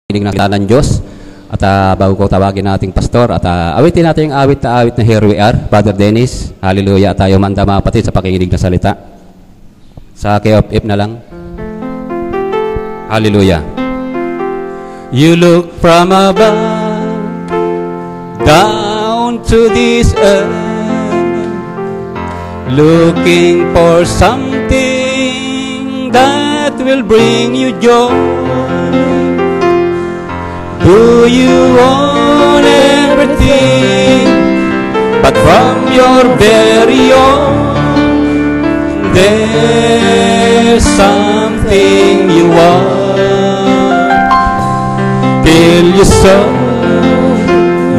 Kinig ng kita ng Diyos. At bago ko tawagin nating pastor at awitin natin yung awit na Here We Are, Brother Dennis. Hallelujah. Tayo manda mga kapatid sa pakikinig na salita. Sa KFF na lang. Hallelujah. You look from above down to this earth, looking for something that will bring you joy. Do you want everything, but from your very own, there's something you want. Till you saw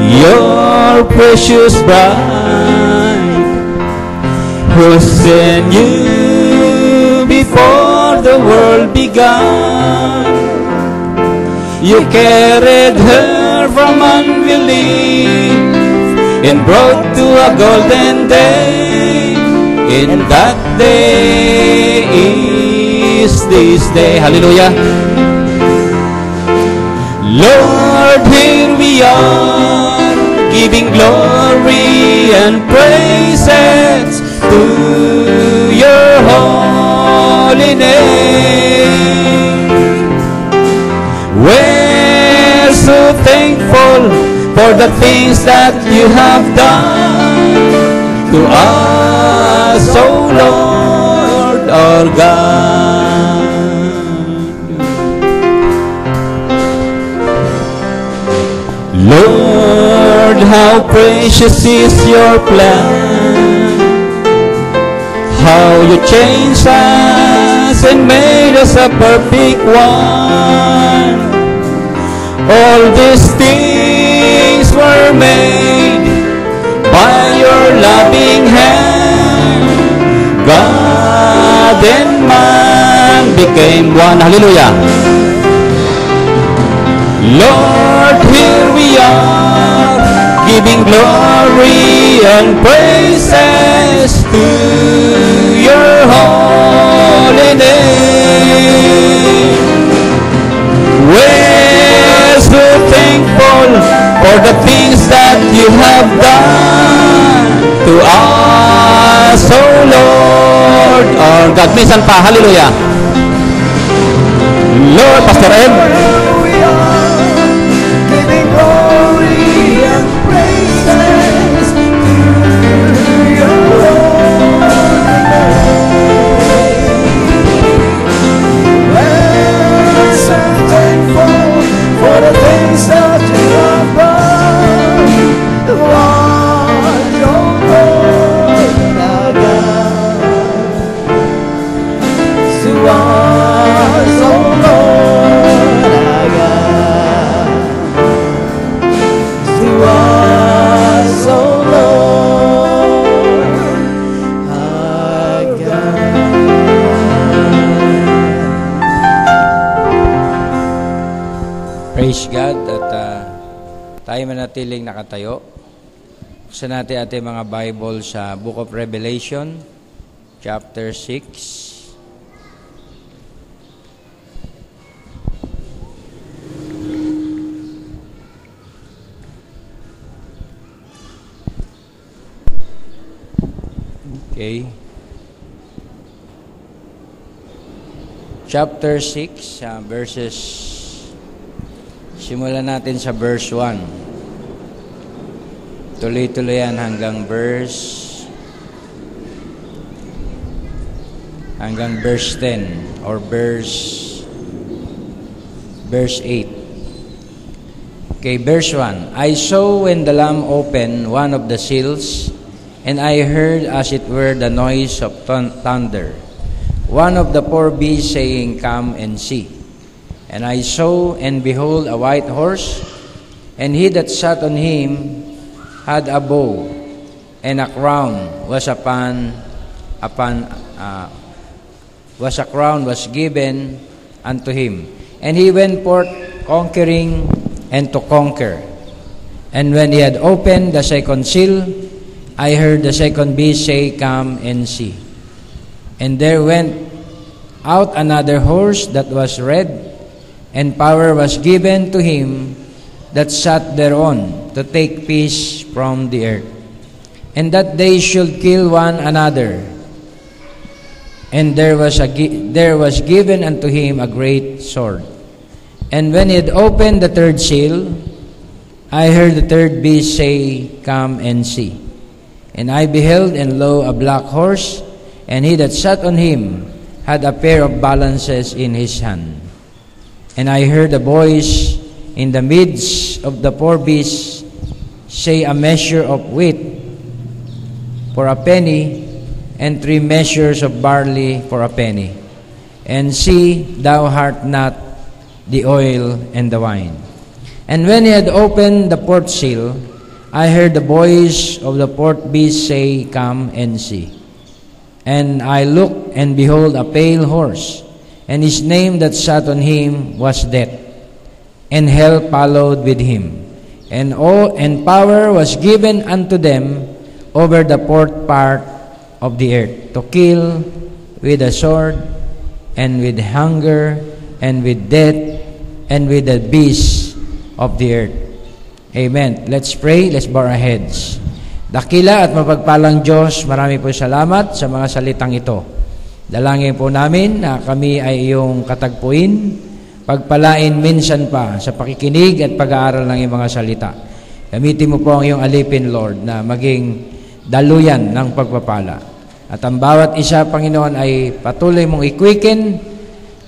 your precious bride, who sent you before the world began. You carried her from unbelief and brought to a golden day. In that day is this day. Hallelujah. Lord, here we are, giving glory and praises to your holy name. We're so thankful for the things that you have done to us, O Lord our God. Lord, how precious is your plan, how you changed us and made us a perfect one. All these things were made by your loving hand. God and man became one. Hallelujah. Lord, here we are, giving glory and praises to your holy name. We're so thankful for the things that you have done to us, O Lord our God. Minsan pa, hallelujah. Lord, Pastor M. Praise God at tayo manatiling nakatayo. Buksan natin ating mga Bible sa Book of Revelation, chapter 6. Okay. Chapter 6, verses... Simulan natin sa verse 1. Tuloy-tuloy yan hanggang verse 10 or verse 8. Okay, verse 1. I saw when the Lamb opened one of the seals, and I heard as it were the noise of thunder. One of the four beasts saying, Come and see. And I saw, and behold, a white horse, and he that sat on him had a bow, and a crown was given unto him. And he went forth conquering and to conquer. And when he had opened the second seal, I heard the second beast say, Come and see. And there went out another horse that was red, and power was given to him that sat thereon to take peace from the earth, and that they should kill one another. And there was given unto him a great sword. And when he had opened the third seal, I heard the third beast say, Come and see. And I beheld, and lo, a black horse, and he that sat on him had a pair of balances in his hand. And I heard a voice in the midst of the four beasts say, A measure of wheat for a penny, and 3 measures of barley for a penny. And see, thou art not the oil and the wine. And when he had opened the fourth seal, I heard the voice of the fourth beast say, Come and see. And I looked, and behold, a pale horse, and his name that sat on him was Death, and hell followed with him. And power was given unto them over the fourth part of the earth, to kill with a sword, and with hunger, and with death, and with the beasts of the earth. Amen. Let's pray. Let's bow our heads. Dakila at mapagpalang Diyos, marami po salamat sa mga salitang ito. Dalangin po namin na kami ay iyong katagpuin, pagpalain minsan pa sa pakikinig at pag-aaral ng iyong mga salita. Gamitin mo po ang iyong alipin, Lord, na maging daluyan ng pagpapala. At ang bawat isa, Panginoon, ay patuloy mong ikwikin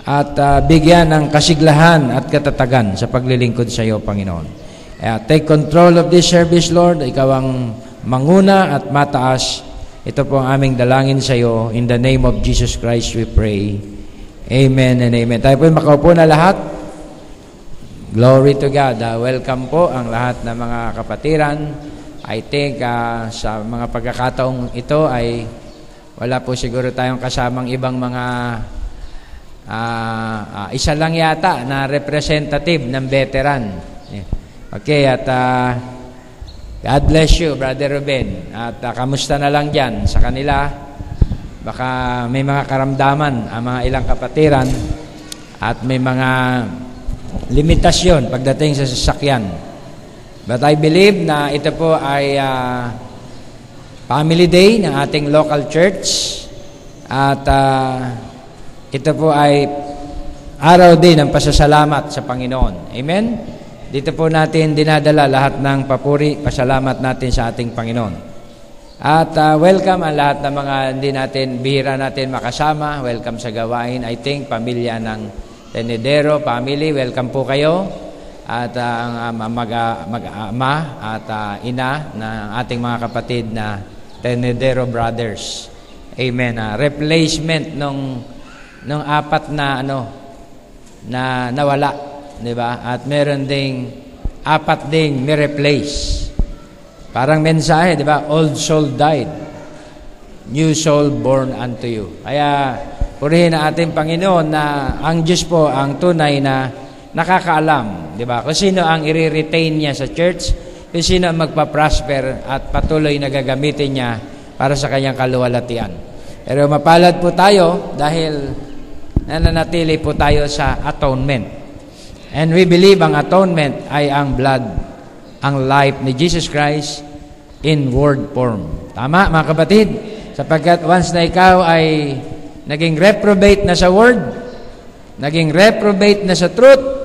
at bigyan ng kasiglahan at katatagan sa paglilingkod sa iyo, Panginoon. Take control of this service, Lord. Ikaw ang manguna at mataas. Ito po ang aming dalangin sa iyo. In the name of Jesus Christ we pray. Amen and amen. Tayo po yung makaupo na lahat. Glory to God. Welcome po ang lahat ng mga kapatiran. I think sa mga pagkakataong ito ay wala po siguro tayong kasamang ibang mga isa lang yata na representative ng veteran. Okay, at God bless you, Brother Ruben. At kamusta na lang dyan sa kanila? Baka may mga karamdaman ang mga ilang kapatiran at may mga limitasyon pagdating sa sasakyan. But I believe na ito po ay Family Day ng ating local church at ito po ay araw din ng pasasalamat sa Panginoon. Amen? Dito po natin dinadala lahat ng papuri, pasalamat natin sa ating Panginoon. At welcome ang lahat ng mga hindi natin, bihira natin makasama. Welcome sa gawain. I think pamilya ng Tenedero family, welcome po kayo. At ang mag-ama at ina ng ating mga kapatid na Tenedero Brothers. Amen. Replacement nung apat na na nawala, di ba? At meron ding apat ding mi-replace. Parang mensahe, di ba? Old soul died, new soul born unto you. Kaya purihin ang ating Panginoon na ang Diyos po ang tunay na nakakaalam, di ba? Kung sino ang i-retain niya sa church, kung sino ang magpa-prosper at patuloy na gagamitin niya para sa kanyang kaluwalhatian. Pero mapalad po tayo dahil nananatili po tayo sa atonement. And we believe ang atonement ay ang blood, ang life ni Jesus Christ in word form. Tama, mga kapatid? Sapagkat once na ikaw ay naging reprobate na sa word, naging reprobate na sa truth,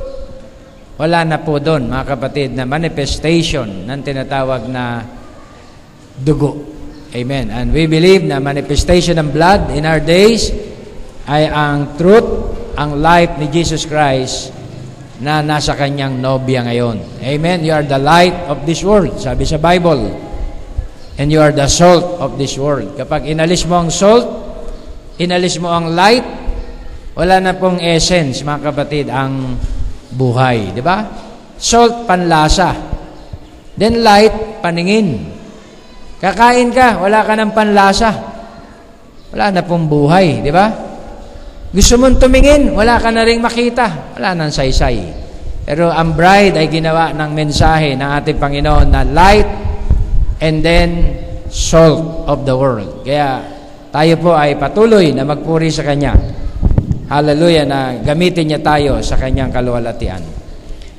wala na po doon, mga kapatid, na manifestation ng tinatawag na dugo. Amen. And we believe na manifestation ng blood in our days ay ang truth, ang life ni Jesus Christ na nasa kanyang nobya ngayon. Amen. You are the light of this world, sabi sa Bible. And you are the salt of this world. Kapag inalis mo ang salt, inalis mo ang light, wala na pong essence, mga kapatid, ang buhay, di ba? Salt, panlasa. Then light, paningin. Kakain ka, wala ka ng panlasa. Wala na pong buhay, di ba? Gusto mong tumingin, wala ka na ring makita. Wala nang saysay. Pero ang bride ay ginawa ng mensahe ng ating Panginoon na light and then salt of the world. Kaya tayo po ay patuloy na magpuri sa Kanya. Hallelujah, na gamitin niya tayo sa kanyang kaluwalhatian.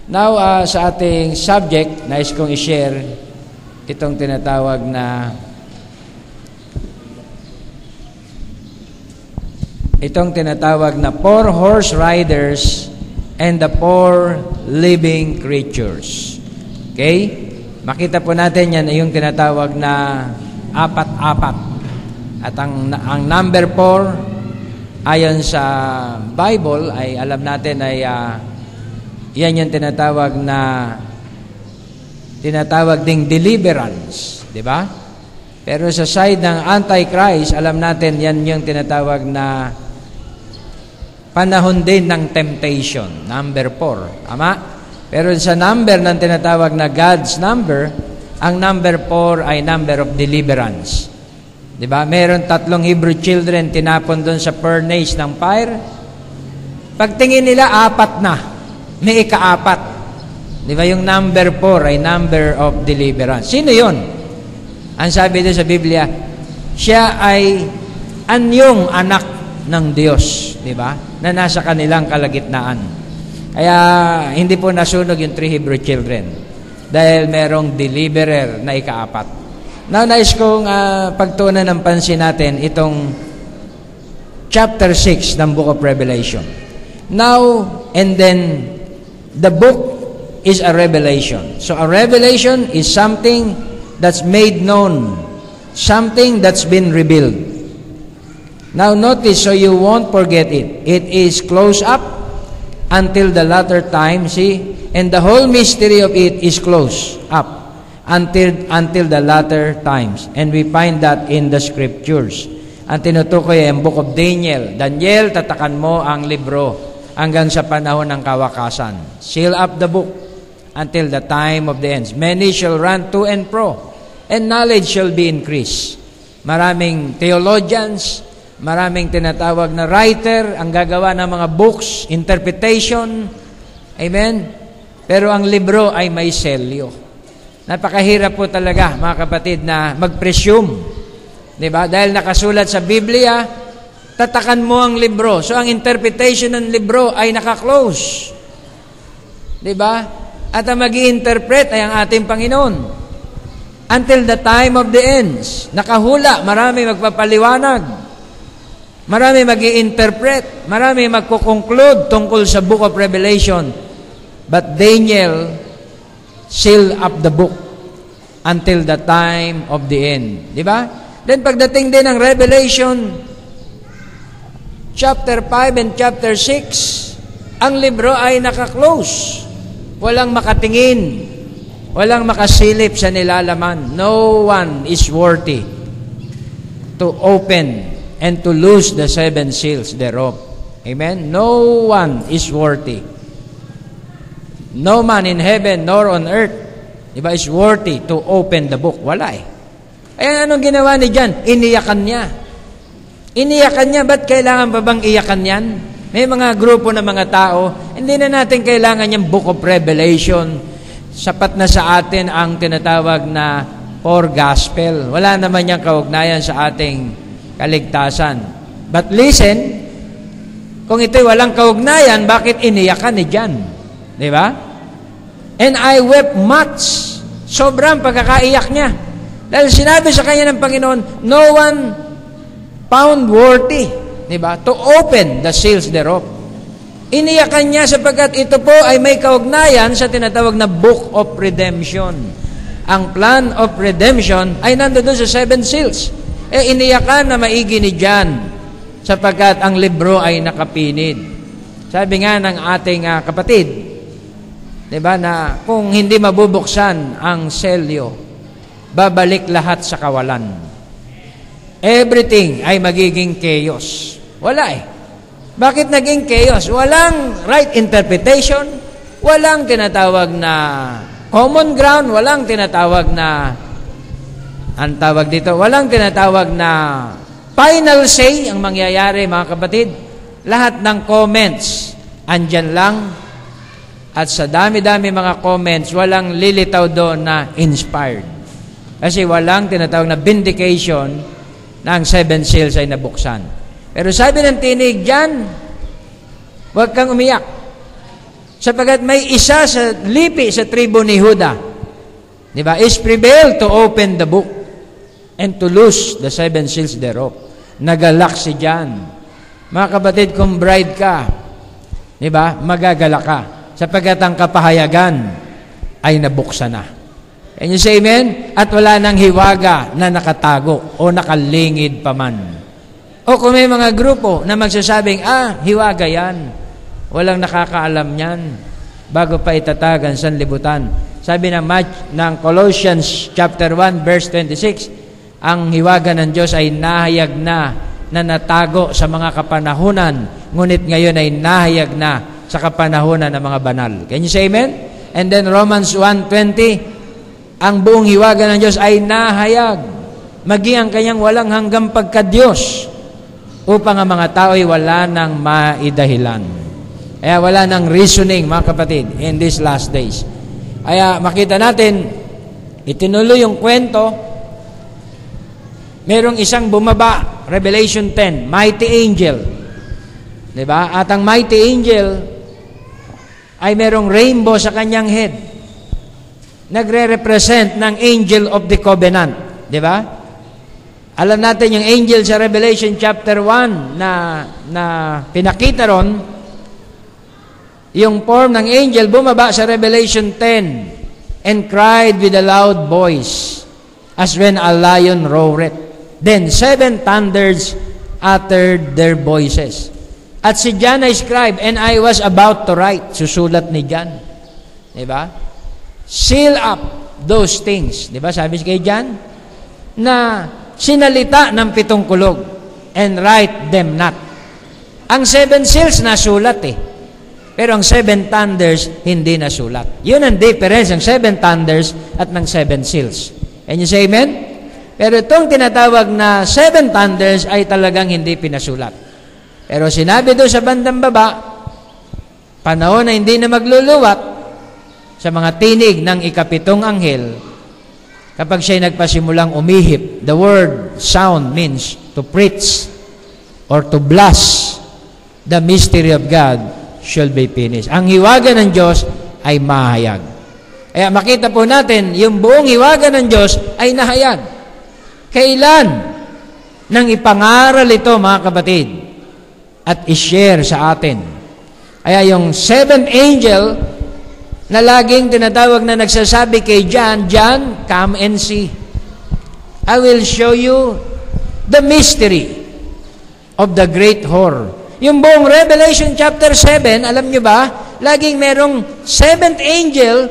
Now, sa ating subject, nais kong i-share itong tinatawag na four horse riders and the four living creatures. Okay? Makita po natin yan yung tinatawag na apat-apat. At ang number 4, ayon sa Bible, ay alam natin ay yan yung tinatawag ding deliverance. Di ba? Pero sa side ng Antichrist, alam natin yan yung tinatawag na panahon din ng temptation. Number 4. Tama? Pero sa number ng tinatawag na God's number, ang number 4 ay number of deliverance. Diba? Meron 3 Hebrew children tinapon doon sa furnace ng fire. Pagtingin nila, 4 na. May ika-4. Diba? Yung number 4 ay number of deliverance. Sino yun? Ang sabi doon sa Biblia, siya ay anyong anak ng Diyos. Diba? Na nasa kanilang kalagitnaan. Kaya hindi po nasunog yung 3 Hebrew children. Dahil merong deliverer na ika-4. Now, nais kong pagtuunan ng pansin natin itong chapter 6 ng Book of Revelation. Now, and then, the book is a revelation. So, a revelation is something that's made known, something that's been revealed. Now, notice, so you won't forget it. It is closed up until the latter time, see? And the whole mystery of it is closed up until the latter times. And we find that in the scriptures. Ang tinutukoy ay ang Book of Daniel. Daniel, tatakan mo ang libro hanggang sa panahon ng kawakasan. Seal up the book until the time of the ends. Many shall run to and fro, and knowledge shall be increased. Maraming theologians, maraming tinatawag na writer, ang gagawa ng mga books, interpretation. Amen? Pero ang libro ay may selyo. Napakahirap po talaga, mga kapatid, na mag-presume. Diba? Dahil nakasulat sa Biblia, tatakan mo ang libro. So, ang interpretation ng libro ay nakaklose. Diba? At ang mag-i-interpret ay ang ating Panginoon. Until the time of the ends. Nakahula, marami magpapaliwanag. Marami mag-i-interpret. Marami magkukonclude tungkol sa Book of Revelation. But Daniel seal up the book until the time of the end. Di ba? Then pagdating din ng Revelation chapter 5 and chapter 6, ang libro ay nakaklose. Walang makatingin. Walang makasilip sa nilalaman. No one is worthy to open and to loose the 7 seals thereof. Amen? No one is worthy. No man in heaven nor on earth, diba, is worthy to open the book. Wala eh. Kaya anong ginawa ni John? Iniyakan niya. Iniyakan niya. Ba't kailangan pa bang iyakan yan? May mga grupo ng mga tao, hindi na natin kailangan yung Book of Revelation. Sapat na sa atin ang tinatawag na 4 gospel. Wala naman yung kaugnayan sa ating kaligtasan. But listen, kung ito'y walang kaugnayan, bakit iniyakan ni John? Di ba? And I wept much. Sobrang pagkakaiyak niya. Dahil sinabi sa kanya ng Panginoon, no one found worthy, di ba, to open the seals thereof. Iniyakan niya sapagkat ito po ay may kaugnayan sa tinatawag na Book of Redemption. Ang plan of redemption ay nandoon sa 7 seals. Iniyakan na maigi ni John sapagkat ang libro ay nakapinid. Sabi nga ng ating kapatid, diba, na kung hindi mabubuksan ang selyo, babalik lahat sa kawalan. Everything ay magiging chaos. Wala eh. Bakit naging chaos? Walang right interpretation, walang tinatawag na common ground, walang tinatawag na, ang tawag dito, walang tinatawag na final say ang mangyayari, mga kapatid. Lahat ng comments, andyan lang. At sa dami-dami mga comments, walang lilitaw doon na inspired. Kasi walang tinatawag na vindication na ang 7 seals ay nabuksan. Pero sabi ng tinig dyan, Huwag kang umiyak. Sapagat may isa sa lipi sa tribo ni Juda, di ba, is prevailed to open the book and to loose the 7 seals thereof. Nagalak si John. Mga kapatid, kung bride ka, di ba, magagalak ka. Sapagat ang kapahayagan ay nabuksan na. Can you say amen? At wala nang hiwaga na nakatago o nakalingid pa man. O kung may mga grupo na magsasabing, hiwaga yan. Walang nakakaalam yan. Bago pa itatagan sanlibutan. Sabi ng Colossians chapter 1 verse 26, ang hiwaga ng Diyos ay nahayag na natago sa mga kapanahunan, ngunit ngayon ay nahayag na sa kapanahunan ng mga banal. Can you say amen? And then Romans 1:20, ang buong hiwaga ng Diyos ay nahayag, maging ang kanyang walang hanggang pagka-Diyos, upang ang mga tao ay wala nang maidahilan. Kaya wala nang reasoning, mga kapatid, in these last days. Kaya makita natin, itinuloy yung kwento, merong isang bumaba, Revelation 10, mighty angel. Diba? At ang mighty angel ay merong rainbow sa kanyang head. Nagre-represent ng angel of the covenant. Diba? Alam natin yung angel sa Revelation chapter 1 na pinakita ron, yung form ng angel bumaba sa Revelation 10 and cried with a loud voice as when a lion roareth. Then 7 thunders uttered their voices. At si John ay scribe, and I was about to write. Susulat ni John. Diba? Seal up those things. Diba? Sabi kay John, na sinalita ng 7 kulog and write them not. Ang 7 seals nasulat Pero ang 7 thunders, hindi nasulat. Yun ang difference ng 7 thunders at ng 7 seals. Can you say amen? Pero itong tinatawag na 7 thunders ay talagang hindi pinasulat. Pero sinabi doon sa bandang baba, panahon na hindi na magluluwat sa mga tinig ng ikapitong anghel, kapag siya'y nagpasimulang umihip, the word sound means to preach or to blast the mystery of God shall be finished. Ang hiwaga ng Diyos ay mahayag. Kaya makita po natin, yung buong hiwaga ng Diyos ay nahayag. Kailan nang ipangaral ito, mga kapatid, at i-share sa atin? Kaya yung 7th angel na laging tinatawag na nagsasabi kay John, John, come and see. I will show you the mystery of the great whore. Yung buong Revelation chapter 7, alam nyo ba, laging merong 7th angel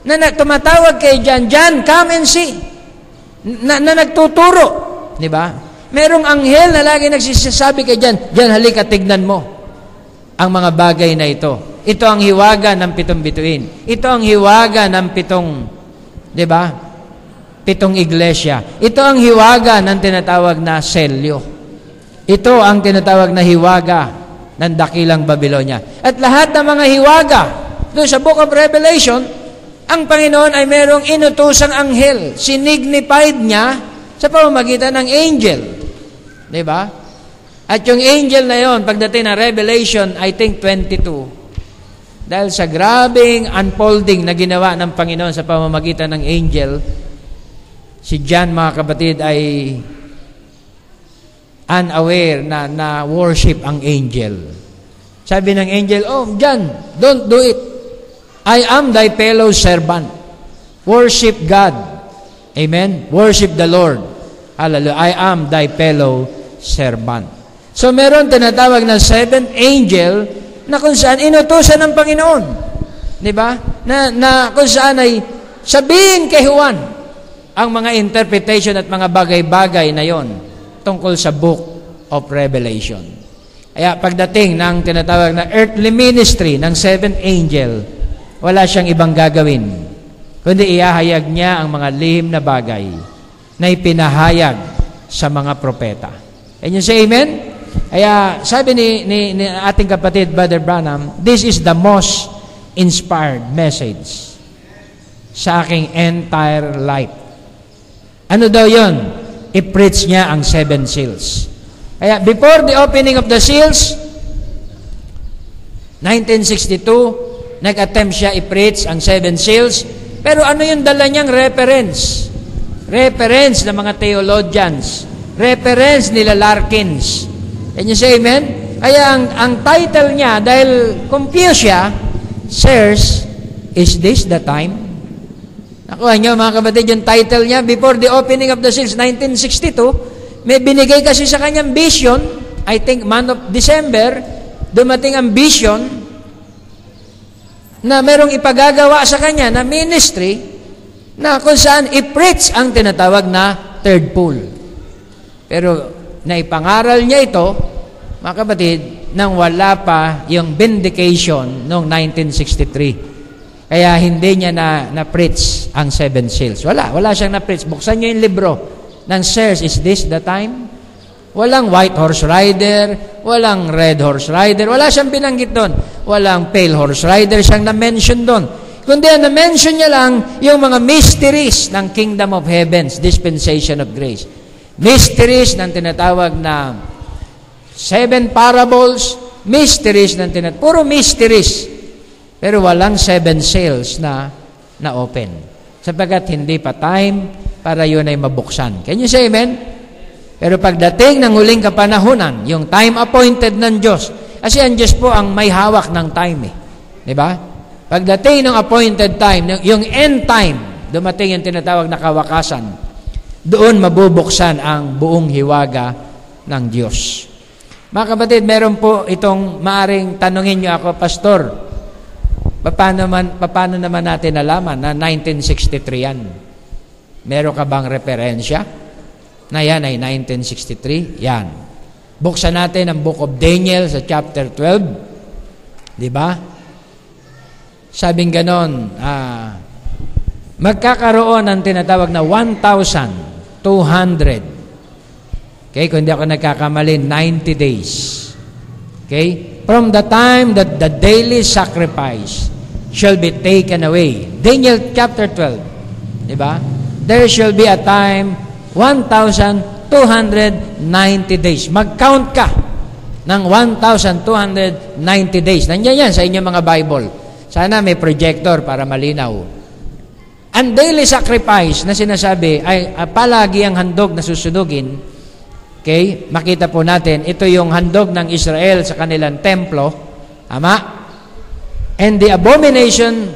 na tumatawag kay John, John, come and see. Na nagtuturo. Di ba? Merong anghel na laging nagsisasabi kay John, John, halika, tignan mo ang mga bagay na ito. Ito ang hiwaga ng 7 bituin. Ito ang hiwaga ng 7, di ba? 7 iglesia. Ito ang hiwaga ng tinatawag na selyo. Ito ang tinatawag na hiwaga ng dakilang Babylonia. At lahat ng mga hiwaga doon sa Book of Revelation, ang Panginoon ay merong inutusang anghel. Sinignified niya sa pamamagitan ng angel. Di ba? At yung angel na yon, pagdating ng Revelation, I think 22, dahil sa grabing unfolding na ginawa ng Panginoon sa pamamagitan ng angel, si John, mga kapatid, ay unaware na worship ang angel. Sabi ng angel, John, don't do it. I am thy fellow servant. Worship God. Amen? Worship the Lord. Hallelujah. I am thy fellow servant. So meron tinatawag na 7th angel na kung saan inutusan ng Panginoon. Di ba? Na kung saan ay sabihin kay Juan ang mga interpretation at mga bagay-bagay na yon tungkol sa Book of Revelation. Kaya pagdating ng tinatawag na earthly ministry ng 7th angel, wala siyang ibang gagawin, kundi iahayag niya ang mga lihim na bagay na ipinahayag sa mga propeta. Can you say amen? Kaya sabi ni ating kapatid, Brother Branham, this is the most inspired message sa aking entire life. Ano daw yon? I-preach niya ang 7 seals. Kaya before the opening of the seals, 1962, nag-attempt siya i-preach ang 7 seals. Pero ano yung dala niyang reference? Reference ng mga theologians. Reference nila Larkins. Can you say amen? Kaya ang title niya, dahil confused siya, Sirs, is this the time? Nakuha niyo mga kapatid, yung title niya, before the opening of the seals, 1962, may binigay kasi sa kanyang vision, I think month of December, dumating ang vision, na merong ipagagawa sa kanya na ministry, na kung saan i-preach ang tinatawag na third pool. Pero naipangaral niya ito, mga kapatid, nang wala pa yung vindication noong 1963. Kaya hindi niya na-preach ang 7 seals. Wala siyang na-preach. Buksan niyo yung libro ng Sirs, is this the time? Walang white horse rider, walang red horse rider, wala siyang binanggit doon. Walang pale horse rider siyang na-mention doon. Kundi ang na-mention niya lang yung mga mysteries ng Kingdom of Heavens, dispensation of grace. Mysteries ng tinatawag na 7 parables, mysteries ng puro mysteries. Pero walang 7 seals na open. Sapagkat hindi pa time para yun ay mabuksan. Can you say amen? Pero pagdating ng huling kapanahunan, yung time appointed ng Diyos, kasi ang Diyos po ang may hawak ng time eh. Di ba? Pagdating ng appointed time, yung end time, dumating yung tinatawag na kawakasan, doon mabubuksan ang buong hiwaga ng Diyos. Mga kapatid, meron po itong maaring tanungin niyo ako, Pastor, paano naman natin nalaman na 1963 yan? Meron ka bang referensya na yan ay 1963? Yan. Buksan natin ang Book of Daniel sa chapter 12. Di ba? Sabing ganon, magkakaroon ng tinatawag na 1,200. Okay, kung hindi ako nagkakamali, 90 days. Okay? From the time that the daily sacrifice shall be taken away. Daniel chapter 12. Di ba? There shall be a time, 1,290 days. Mag-count ka ng 1,290 days. Nandiyan yan sa inyong mga Bible. Sana may projector para malinaw. Ang daily sacrifice na sinasabi ay palagi ang handog na susunugin. Okay? Makita po natin, ito yung handog ng Israel sa kanilang templo. Tama? And the abomination,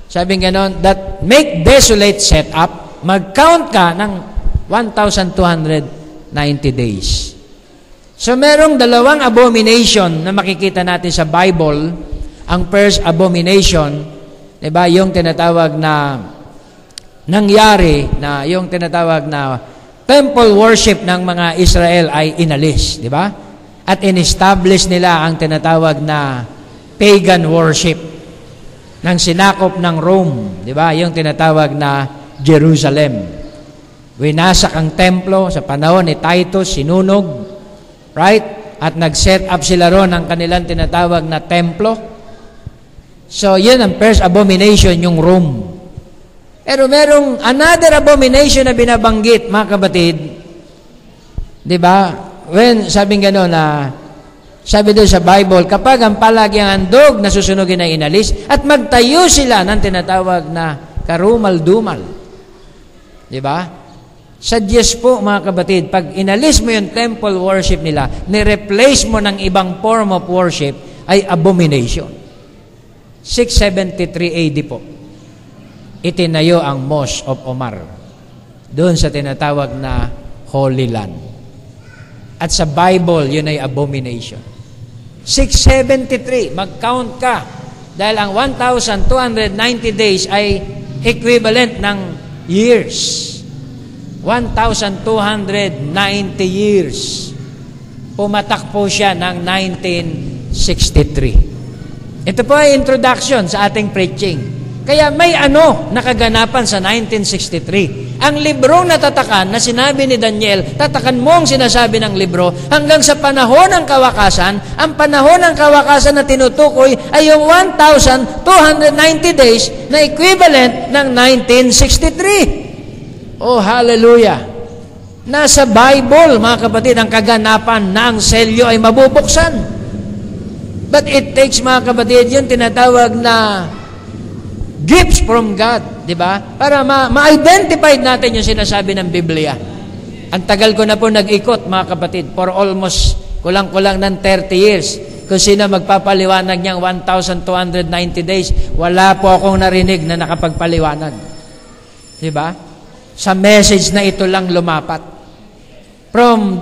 sabi ganon, that make desolate set up, mag-count ka ng 1,290 days. So, merong dalawang abomination na makikita natin sa Bible. Ang first abomination, diba, yung tinatawag na nangyari, na yung tinatawag na temple worship ng mga Israel ay inalis, di ba? At in-establish nila ang tinatawag na pagan worship ng sinakop ng Rome, di ba? Yung tinatawag na Jerusalem. Winasak ang templo sa panahon ni Titus, sinunog, right? At nag-set up sila ron ng kanilang tinatawag na templo. So, yun ang first abomination, yung Rome. Pero merong another abomination na binabanggit, mga kapatid. Di ba? When, sabing gano'n na, sabi doon sa Bible, kapag ang palagyang handog na susunugin ay inalis, at magtayo sila ng tinatawag na karumal-dumal. Di ba? Sa Diyos po, mga kapatid, pag inalis mo yung temple worship nila, ni-replace mo ng ibang form of worship, ay abomination. 673 AD po. Itinayo ang Mosque of Omar doon sa tinatawag na Holy Land. At sa Bible, yun ay abomination. 673, mag-count ka. Dahil ang 1,290 days ay equivalent ng years. 1,290 years. Pumatak po siya ng 1963. Ito po ay introduction sa ating preaching. Kaya may nakaganapan sa 1963. Ang librong natatakan na sinabi ni Daniel, tatakan mo ang sinasabi ng libro hanggang sa panahon ng kawakasan. Ang panahon ng kawakasan na tinutukoy ay yung 1,290 days na equivalent ng 1963. Oh, hallelujah! Nasa Bible, mga kapatid, ang kaganapan na ang selyo ay mabubuksan. But it takes, mga kapatid, yung tinatawag na gifts from God, di ba? Para ma-identify natin yung sinasabi ng Biblia. Ang tagal ko na po nag-ikot, mga kapatid, for almost kulang-kulang ng 30 years. Kung sino magpapaliwanag niyang 1,290 days, wala po akong narinig na nakapagpaliwanag. Di ba? Sa message na ito lang lumapat. From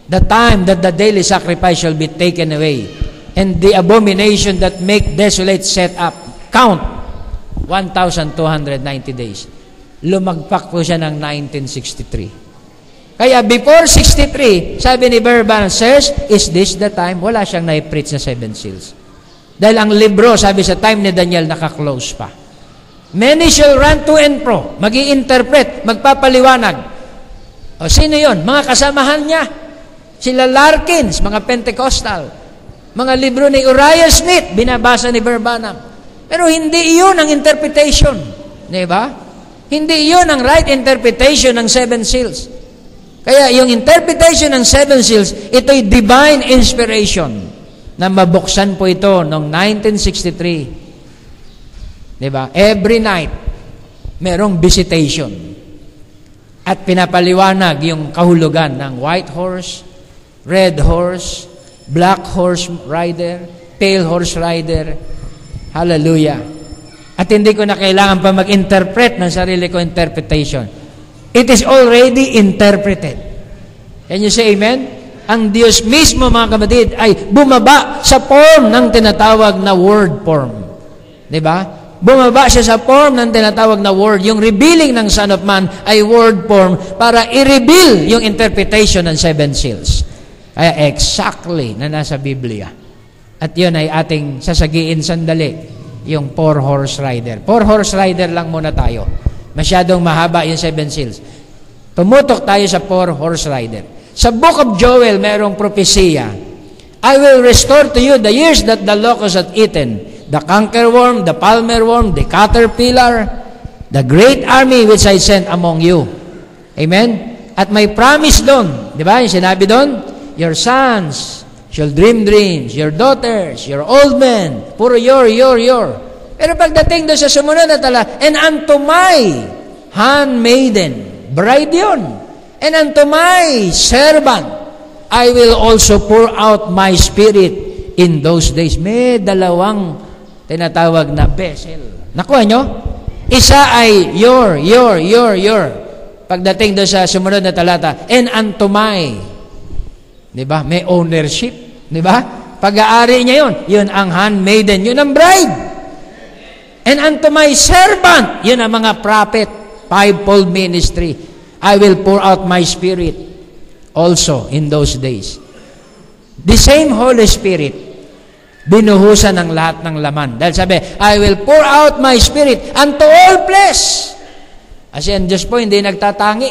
the time that the daily sacrifice shall be taken away, and the abomination that make desolate set up, count 1,290 days. Lumagpak po siya ng 1963. Kaya before 63, sabi ni Verban, sirs, is this the time? Wala siyang na-preach na 7 seals. Dahil ang libro, sabi sa time ni Daniel, naka-close pa. Many shall run to and fro, mag-i-interpret, magpapaliwanag. O sino yon? Mga kasamahan niya. Sila Larkins, mga Pentecostal. Mga libro ni Uriah Smith, binabasa ni Verbanam. Pero hindi iyon ang interpretation. Di ba? Hindi iyon ang right interpretation ng 7 seals. Kaya yung interpretation ng 7 seals, ito'y divine inspiration na mabuksan po ito noong 1963. Diba? Every night, merong visitation. At pinapaliwanag yung kahulugan ng white horse, red horse, black horse rider, pale horse rider. Hallelujah. At hindi ko na kailangan pa mag-interpret ng sarili ko interpretation. It is already interpreted. Can you say amen? Ang Diyos mismo, mga kapatid, ay bumaba sa form ng tinatawag na word form. Diba? Bumaba siya sa form ng tinatawag na word. Yung revealing ng Son of Man ay word form para i-reveal yung interpretation ng 7 seals. Kaya exactly na nasa Biblia. At yun ay ating sasagiin sandali, yung 4-horse rider. 4-horse rider lang muna tayo. Masyadong mahaba yung 7 seals. Tumutok tayo sa 4-horse rider. Sa book of Joel, merong propesya. I will restore to you the years that the locust hath eaten, the cankerworm, the palmerworm, the caterpillar, the great army which I sent among you. Amen? At may promise doon. Di ba? Yung sinabi doon, your sons shall dream dreams, your daughters, your old men, puro your. Pero pagdating doon sa sumunod na tala, and unto my handmaiden, bride yun, and unto my servant, I will also pour out my spirit in those days. May dalawang tinatawag na vessel. Nakuha nyo? Isa ay your. Pagdating doon sa sumunod na talata, and unto my, di ba? May ownership, di ba? Pag-aari niya yun. Yun ang handmaiden, yun ang bride. And unto my servant, yun ang mga prophet, 5-fold ministry. I will pour out my spirit also in those days. The same Holy Spirit, binuhusan ng lahat ng laman. Dahil sabi, I will pour out my spirit unto all flesh. Kasi ang Diyos po hindi nagtatangi.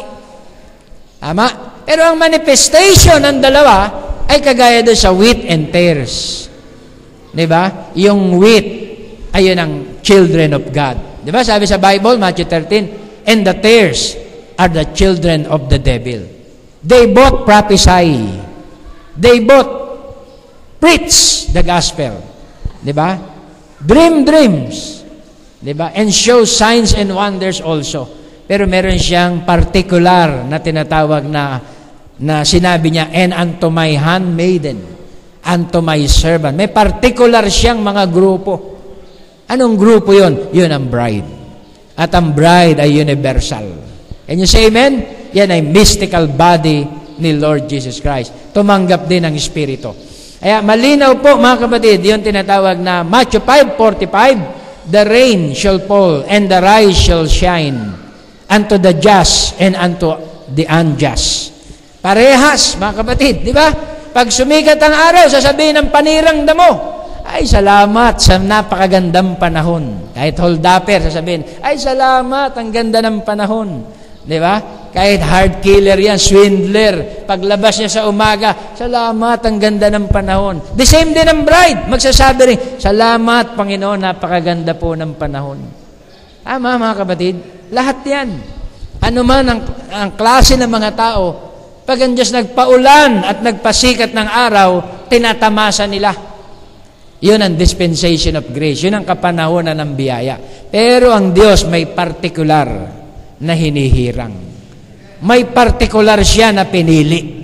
Tama? Pero ang manifestation ng dalawa ay kagaya doon sa wheat and tares. Diba? Yung wheat, ayun ang children of God. Di ba? Sabi sa Bible, Matthew 13, and the tares are the children of the devil. They both prophesy. They both preach the gospel. Di ba? Dream dreams. Di ba? And show signs and wonders also. Pero meron siyang particular na tinatawag na sinabi niya, and unto my handmaiden, unto my servant. May particular siyang mga grupo. Anong grupo yun? Yun ang bride. At ang bride ay universal. Can you say amen? Yan ay mystical body ni Lord Jesus Christ. Tumanggap din ang Espiritu. Kaya malinaw po, mga kapatid, yung tinatawag na Matthew 5:45, the rain shall fall and the rise shall shine unto the just and unto the unjust. Parehas, mga kapatid, di ba? Pag sumikat ang araw, sasabihin ng panirang damo, ay, salamat sa napakagandang panahon. Kahit hold-upper, sasabihin, ay, salamat, ang ganda ng panahon. Di ba? Kahit hard killer yan, swindler, paglabas niya sa umaga, salamat, ang ganda ng panahon. The same din ang bride, magsasabi rin, salamat, Panginoon, napakaganda po ng panahon. Tama, mga kapatid? Lahat yan. Ano man ang klase ng mga tao, pag ang Diyos nagpaulan at nagpasikat ng araw, tinatamasa nila. Yun ang dispensation of grace. Yun ang kapanahonan ng biyaya. Pero ang Diyos may particular na hinihirang. May particular siya na pinili.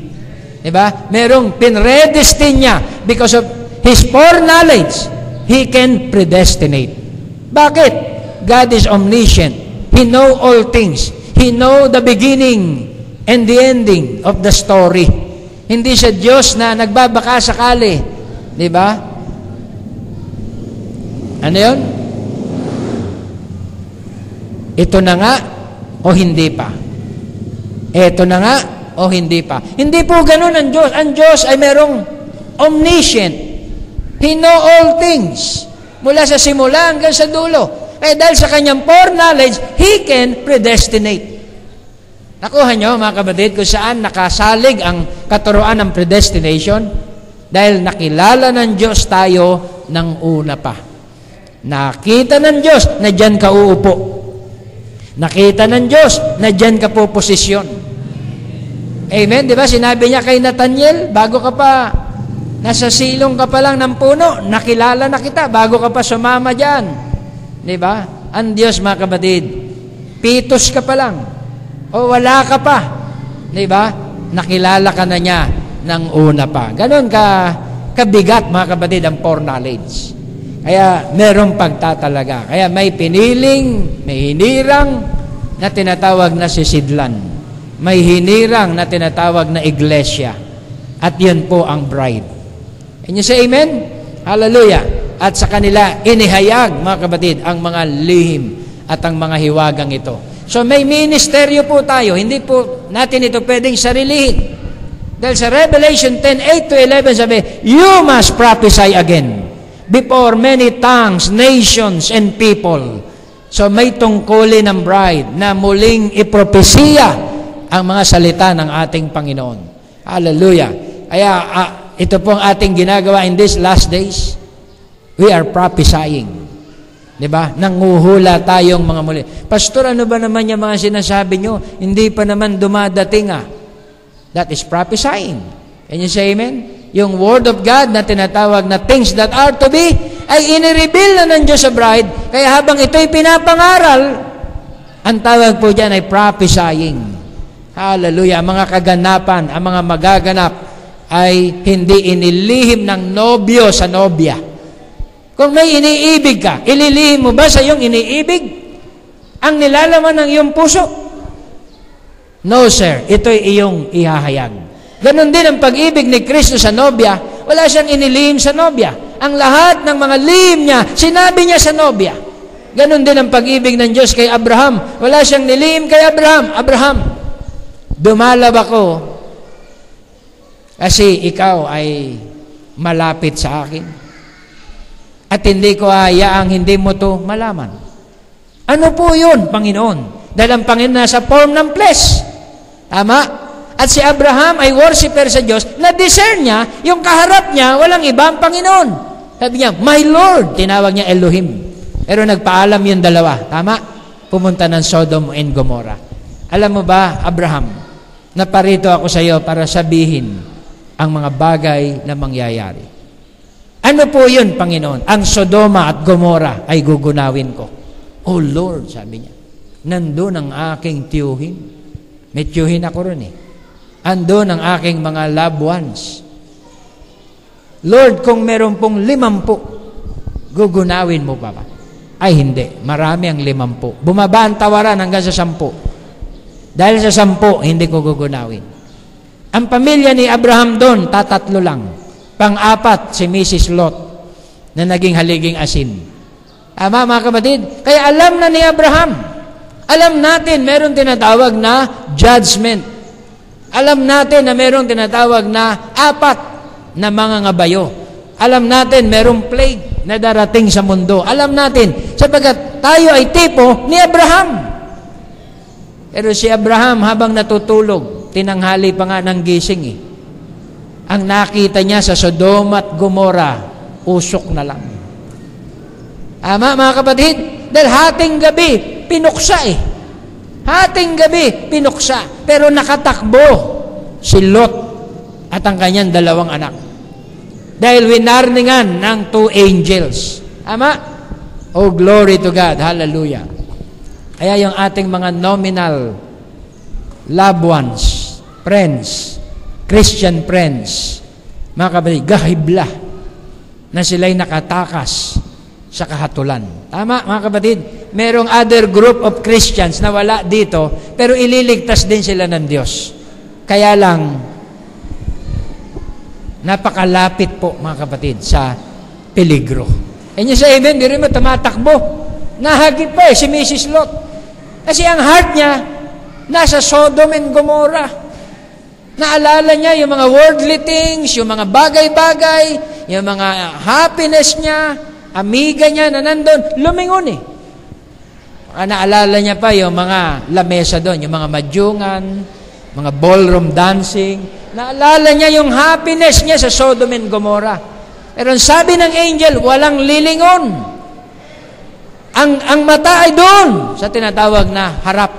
Diba? Merong pinredestine niya because of His foreknowledge. He can predestinate. Bakit? God is omniscient. He know all things. He know the beginning and the ending of the story. Hindi siya Diyos na nagbabaka sakali. Diba? Ano yun? Ito na nga o hindi pa? Ito na nga o hindi pa? Hindi po ganun ang Diyos. Ang Diyos ay merong omniscient. He know all things. Mula sa simula hanggang sa dulo. Kaya dahil sa kanyang foreknowledge, He can predestinate. Nakuha nyo, mga kapatid, kung saan nakasalig ang katuruan ng predestination? Dahil nakilala ng Diyos tayo ng una pa. Nakita ng Diyos na dyan ka uupo. Nakita ng Diyos na dyan ka po posisyon. Amen? Di ba? Sinabi niya kay Nathaniel, bago ka pa, nasa silong ka pa lang ng puno, nakilala na kita, bago ka pa sumama dyan. Di ba? Ang Diyos, mga kapatid, pitos ka pa lang, o wala ka pa. Di ba? Nakilala ka na niya ng una pa. Ganon kabigat, mga kapatid, ang foreknowledge. Kaya merong pagtatalaga. Kaya may piniling, may hinirang na tinatawag na sisidlan. May hinirang na tinatawag na iglesia. At yun po ang bride. Can you say amen? Hallelujah. At sa kanila, inihayag, mga kapatid, ang mga lihim at ang mga hiwagang ito. So may ministeryo po tayo. Hindi po natin ito pwedeng sarilihin. Dahil sa Revelation 10:8-11 sabi, you must prophesy again before many tongues, nations, and people. So may tungkulin ng bride na muling ipropesiya ang mga salita ng ating Panginoon. Hallelujah. Kaya ito po ang ating ginagawa in these last days. We are prophesying. Diba? Nanguhula tayong mga muli. Pastor, ano ba naman yung mga sinasabi nyo? Hindi pa naman dumadating That is prophesying. Can you say amen? Yung Word of God na tinatawag na things that are to be, ay inireveal na ng Diyos sa bride. Kaya habang ito'y pinapangaral, ang tawag po dyan ay prophesying. Hallelujah. Ang mga kaganapan, ang mga magaganap, ay hindi inilihim ng nobyo sa nobya. Kung may iniibig ka, ililihim mo ba sa iyong iniibig ang nilalaman ng iyong puso? No, sir. Ito'y iyong ihahayag. Ganon din ang pag-ibig ni Kristo sa nobya. Wala siyang inilihim sa nobya. Ang lahat ng mga lihim niya, sinabi niya sa nobya. Ganon din ang pag-ibig ng Diyos kay Abraham. Wala siyang nilihim kay Abraham. Abraham, dumalab ako kasi ikaw ay malapit sa akin. At hindi ko hayaang hindi mo to malaman. Ano po yun, Panginoon? Dahil ang Panginoon nasa form ng flesh. Tama? At si Abraham ay worshiper sa Diyos, na-discern niya, yung kaharap niya, walang ibang Panginoon. Sabi niya, my Lord, tinawag niya Elohim. Pero nagpaalam yung dalawa. Tama? Pumunta ng Sodom and Gomorrah. Alam mo ba, Abraham, naparito ako sa iyo para sabihin ang mga bagay na mangyayari. Ano po yun, Panginoon? Ang Sodoma at Gomorrah ay gugunawin ko. Oh Lord, sabi niya, nandun ang aking tiyuhin. May tiyuhin ako ron Andun ang aking mga loved ones. Lord, kung meron pong 50, gugunawin mo pa ba? Ay hindi, marami ang 50. Bumaba ang tawaran hanggang sa 10. Dahil sa 10, hindi ko gugunawin. Ang pamilya ni Abraham doon, tatatlo lang. Pang-apat, si Mrs. Lot, na naging haliging asin. Tama, mga kapatid? Kaya alam na ni Abraham. Alam natin, meron tinatawag na judgment. Alam natin na meron tinatawag na 4 na mga ngabayo. Alam natin, merong plague na darating sa mundo. Alam natin, sapagkat tayo ay tipo ni Abraham. Pero si Abraham, habang natutulog, tinanghali pa nga ng gising Ang nakita niya sa Sodom at Gomorrah, usok na lang. Ama, mga kapatid, dahil hating gabi, pinuksa Hating gabi, pinuksa. Pero nakatakbo si Lot at ang kanyang 2 anak. Dahil winarningan ng 2 angels. Ama? Oh, glory to God. Hallelujah. Kaya yung ating mga nominal loved ones, friends, Christian friends, mga kapatid, gahibla na sila'y nakatakas sa kahatulan. Tama, mga kapatid? Merong other group of Christians na wala dito, pero ililigtas din sila ng Diyos. Kaya lang, napakalapit po, mga kapatid, sa peligro. And you say, amen, di rin mo tumatakbo. Nahagip pa si Mrs. Lot. Kasi ang heart niya, nasa Sodom and Gomorrah. Naalala niya yung mga worldly things, yung mga bagay-bagay, yung mga happiness niya, amiga niya na nandun, lumingon eh. Naalala niya pa yung mga lamesa doon, yung mga madyungan, mga ballroom dancing. Naalala niya yung happiness niya sa Sodom and Gomorrah. Pero sabi ng angel, walang lilingon. Ang mata ay doon sa tinatawag na harap.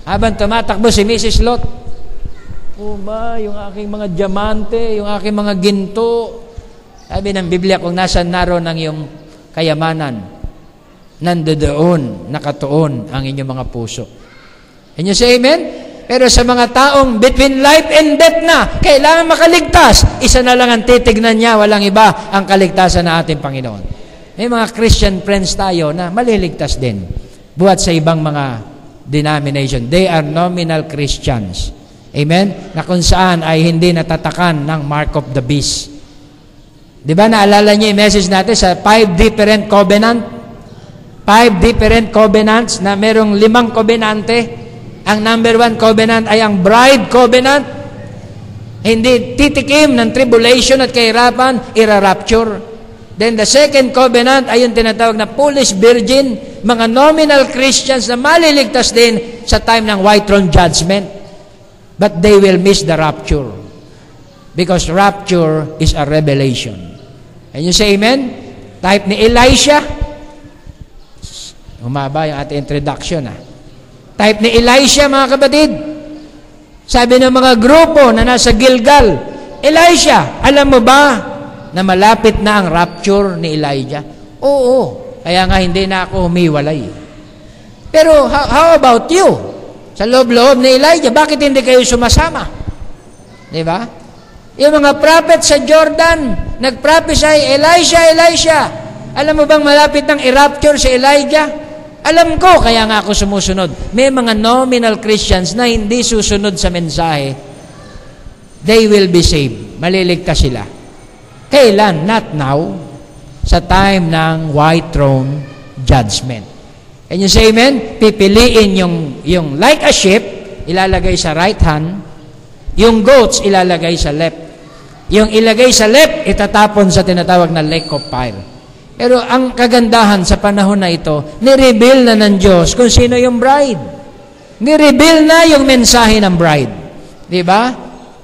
Habang tumatakbo si Mrs. Lot, yung aking mga diamante, yung aking mga ginto. Sabi ng Biblia, kung nasan naroon ang iyong kayamanan, nandoon, nakatuon ang inyong mga puso. Can you say amen? Pero sa mga taong between life and death na, kailangan makaligtas, isa na lang ang titignan niya, walang iba ang kaligtasan ng ating Panginoon. May mga Christian friends tayo na maliligtas din, buhat sa ibang mga denomination. They are nominal Christians. Amen? Na kung saan ay hindi natatakan ng mark of the beast. Di ba naalala niyo yung message natin sa 5 different covenant? 5 different covenants na merong 5 covenante. Ang number 1 covenant ay ang bride covenant. Hindi titikim ng tribulation at kahirapan, ira-rapture. Then the second covenant ay yung tinatawag na foolish virgin, mga nominal Christians na maliligtas din sa time ng white throne judgment. But they will miss the rapture. Because rapture is a revelation. Can you say amen? Type ni Elisha. Humaba yung ating introduction. Type ni Elisha, mga kapatid. Sabi ng mga grupo na nasa Gilgal, Elisha, alam mo ba na malapit na ang rapture ni Elijah? Oo. Kaya nga hindi na ako humiwalay. Pero how about you? Sa loob-loob ni Elijah, bakit hindi kayo sumasama? Di ba? Yung mga prophet sa Jordan, nag-prophesy, Elisha, alam mo bang malapit ng i-rapture si Elijah? Alam ko, kaya nga ako sumusunod. May mga nominal Christians na hindi susunod sa mensahe. They will be saved. Maliligtas sila. Kailan? Not now. Sa time ng white throne judgment. Can you say amen? Pipiliin yung like a sheep, ilalagay sa right hand. Yung goats, ilalagay sa left. Yung ilagay sa left, itatapon sa tinatawag na lake of fire. Pero ang kagandahan sa panahon na ito, ni-reveal na ng Diyos kung sino yung bride. Ni-reveal na yung mensahe ng bride. Di ba?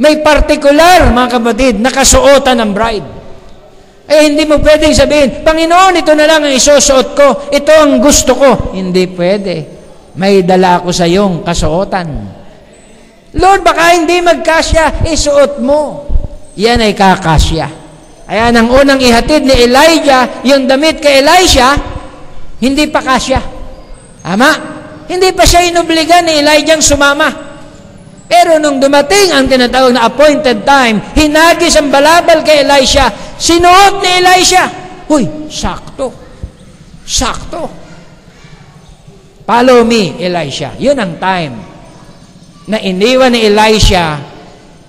May particular, mga kapatid, nakasuotan ng bride. Eh, hindi mo pwedeng sabihin, Panginoon, ito na lang ang isusuot ko. Ito ang gusto ko. Hindi pwede. May dala ako sa iyong kasuotan. Lord, baka hindi magkasya, isuot mo. Yan ay kakasya. Kaya nang unang ihatid ni Elijah, yung damit kay Elisha, hindi pa kasya. Ama? Hindi pa siya inubligan ni Elijah ang sumama. Pero nung dumating ang tinatawag na appointed time, hinagis ang balabal kay Elisha, sinuot ni Elisha. Huy, sakto. Sakto. Follow me, Elisha. Yun ang time na iniwan ni Elisha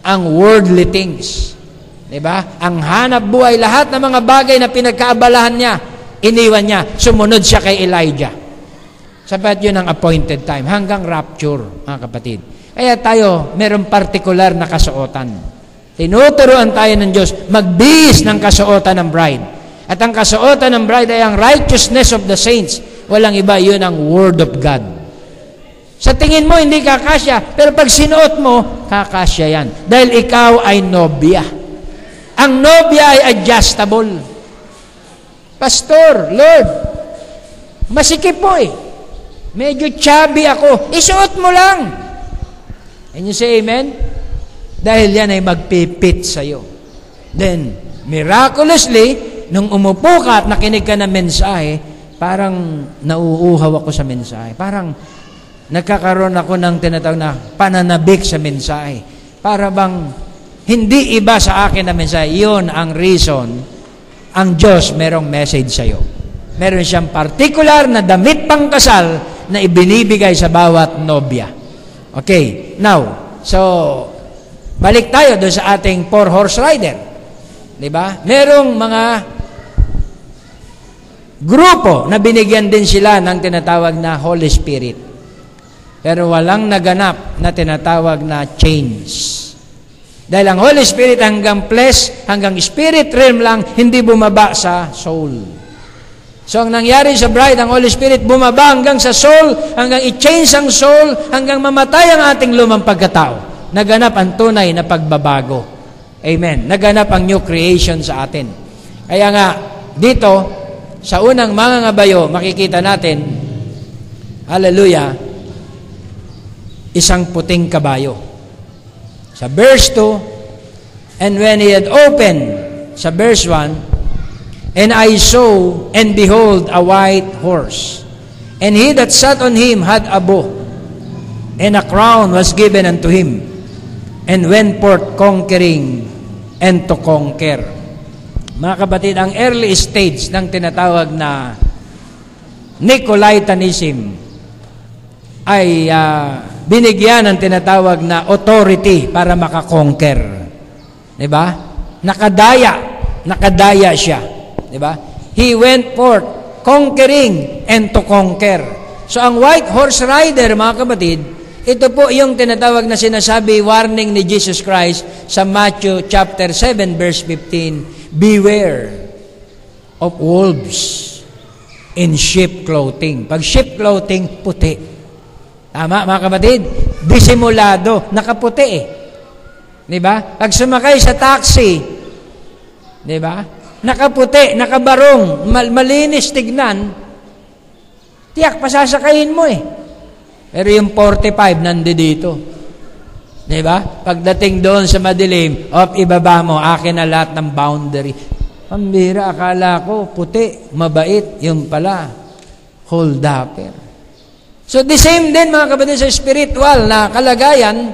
ang worldly things. Diba? Ang hanap buhay, lahat ng mga bagay na pinagkaabalahan niya, iniwan niya. Sumunod siya kay Elijah. Sapat yun ang appointed time, hanggang rapture, mga kapatid. Kaya tayo, merong partikular na kasuotan. Tinuturuan tayo ng Diyos, magbihis ng kasuotan ng bride. At ang kasuotan ng bride ay ang righteousness of the saints. Walang iba, yun ang Word of God. Sa tingin mo, hindi kakasya. Pero pag sinuot mo, kakasya yan. Dahil ikaw ay nobya. Ang nobya ay adjustable. Pastor, Lord, masikip po eh. Medyo chubby ako. Isuot mo lang. And you say amen? Dahil yan ay magpipit sa'yo. Then, Miraculously, nung umupo ka at nakinig ka ng mensahe, parang nauuhaw ako sa mensahe. Parang nagkakaroon ako ng tinatawag na pananabik sa mensahe. Para bang hindi iba sa akin na mensahe. Yun ang reason. Ang Diyos merong message sa'yo. Meron siyang particular na damit pang kasal na ibinibigay sa bawat nobya. Okay, now, so, balik tayo doon sa ating 4-horse rider. Diba? Merong mga grupo na binigyan din sila ng tinatawag na Holy Spirit. Pero walang naganap na tinatawag na change. Dahil ang Holy Spirit hanggang flesh, hanggang spirit realm lang, hindi bumaba sa soul. So, ang nangyari sa bride, ang Holy Spirit bumaba hanggang sa soul, hanggang i-change ang soul, hanggang mamatay ang ating lumang pagkatao. Naganap ang tunay na pagbabago. Amen. Naganap ang new creation sa atin. Kaya nga, dito, sa unang mga ngabayo, makikita natin, hallelujah, isang puting kabayo. Sa verse 2, and when he had opened, sa verse 1, and I saw, and behold, a white horse, and he that sat on him had a bow, and a crown was given unto him, and went forth conquering, and to conquer. Mga kapatid, ang early stage ng tinatawag na Nicolaitanism ay binigyan ng tinatawag na authority para makakonquer. Diba? Nakadaya siya. Diba? He went forth conquering and to conquer. So ang white horse rider, mga kapatid, ito po yung tinatawag na sinasabi, warning ni Jesus Christ sa Matthew chapter 7 verse 15, beware of wolves in sheep clothing. Pag sheep clothing, puti. Tama, mga kapatid? Disimulado, nakaputi eh. Diba? Pag sumakay sa taxi, diba? Nakaputi, nakabarong, malinis tignan, tiyak, pasasakayin mo eh. Pero yung 45, nandito. Diba? Pagdating doon sa madilim, ibaba mo, akin na lahat ng boundary. Pambira, akala ko, puti, mabait, yung pala, hold-upper. So the same din, mga kapatid, sa spiritual na kalagayan,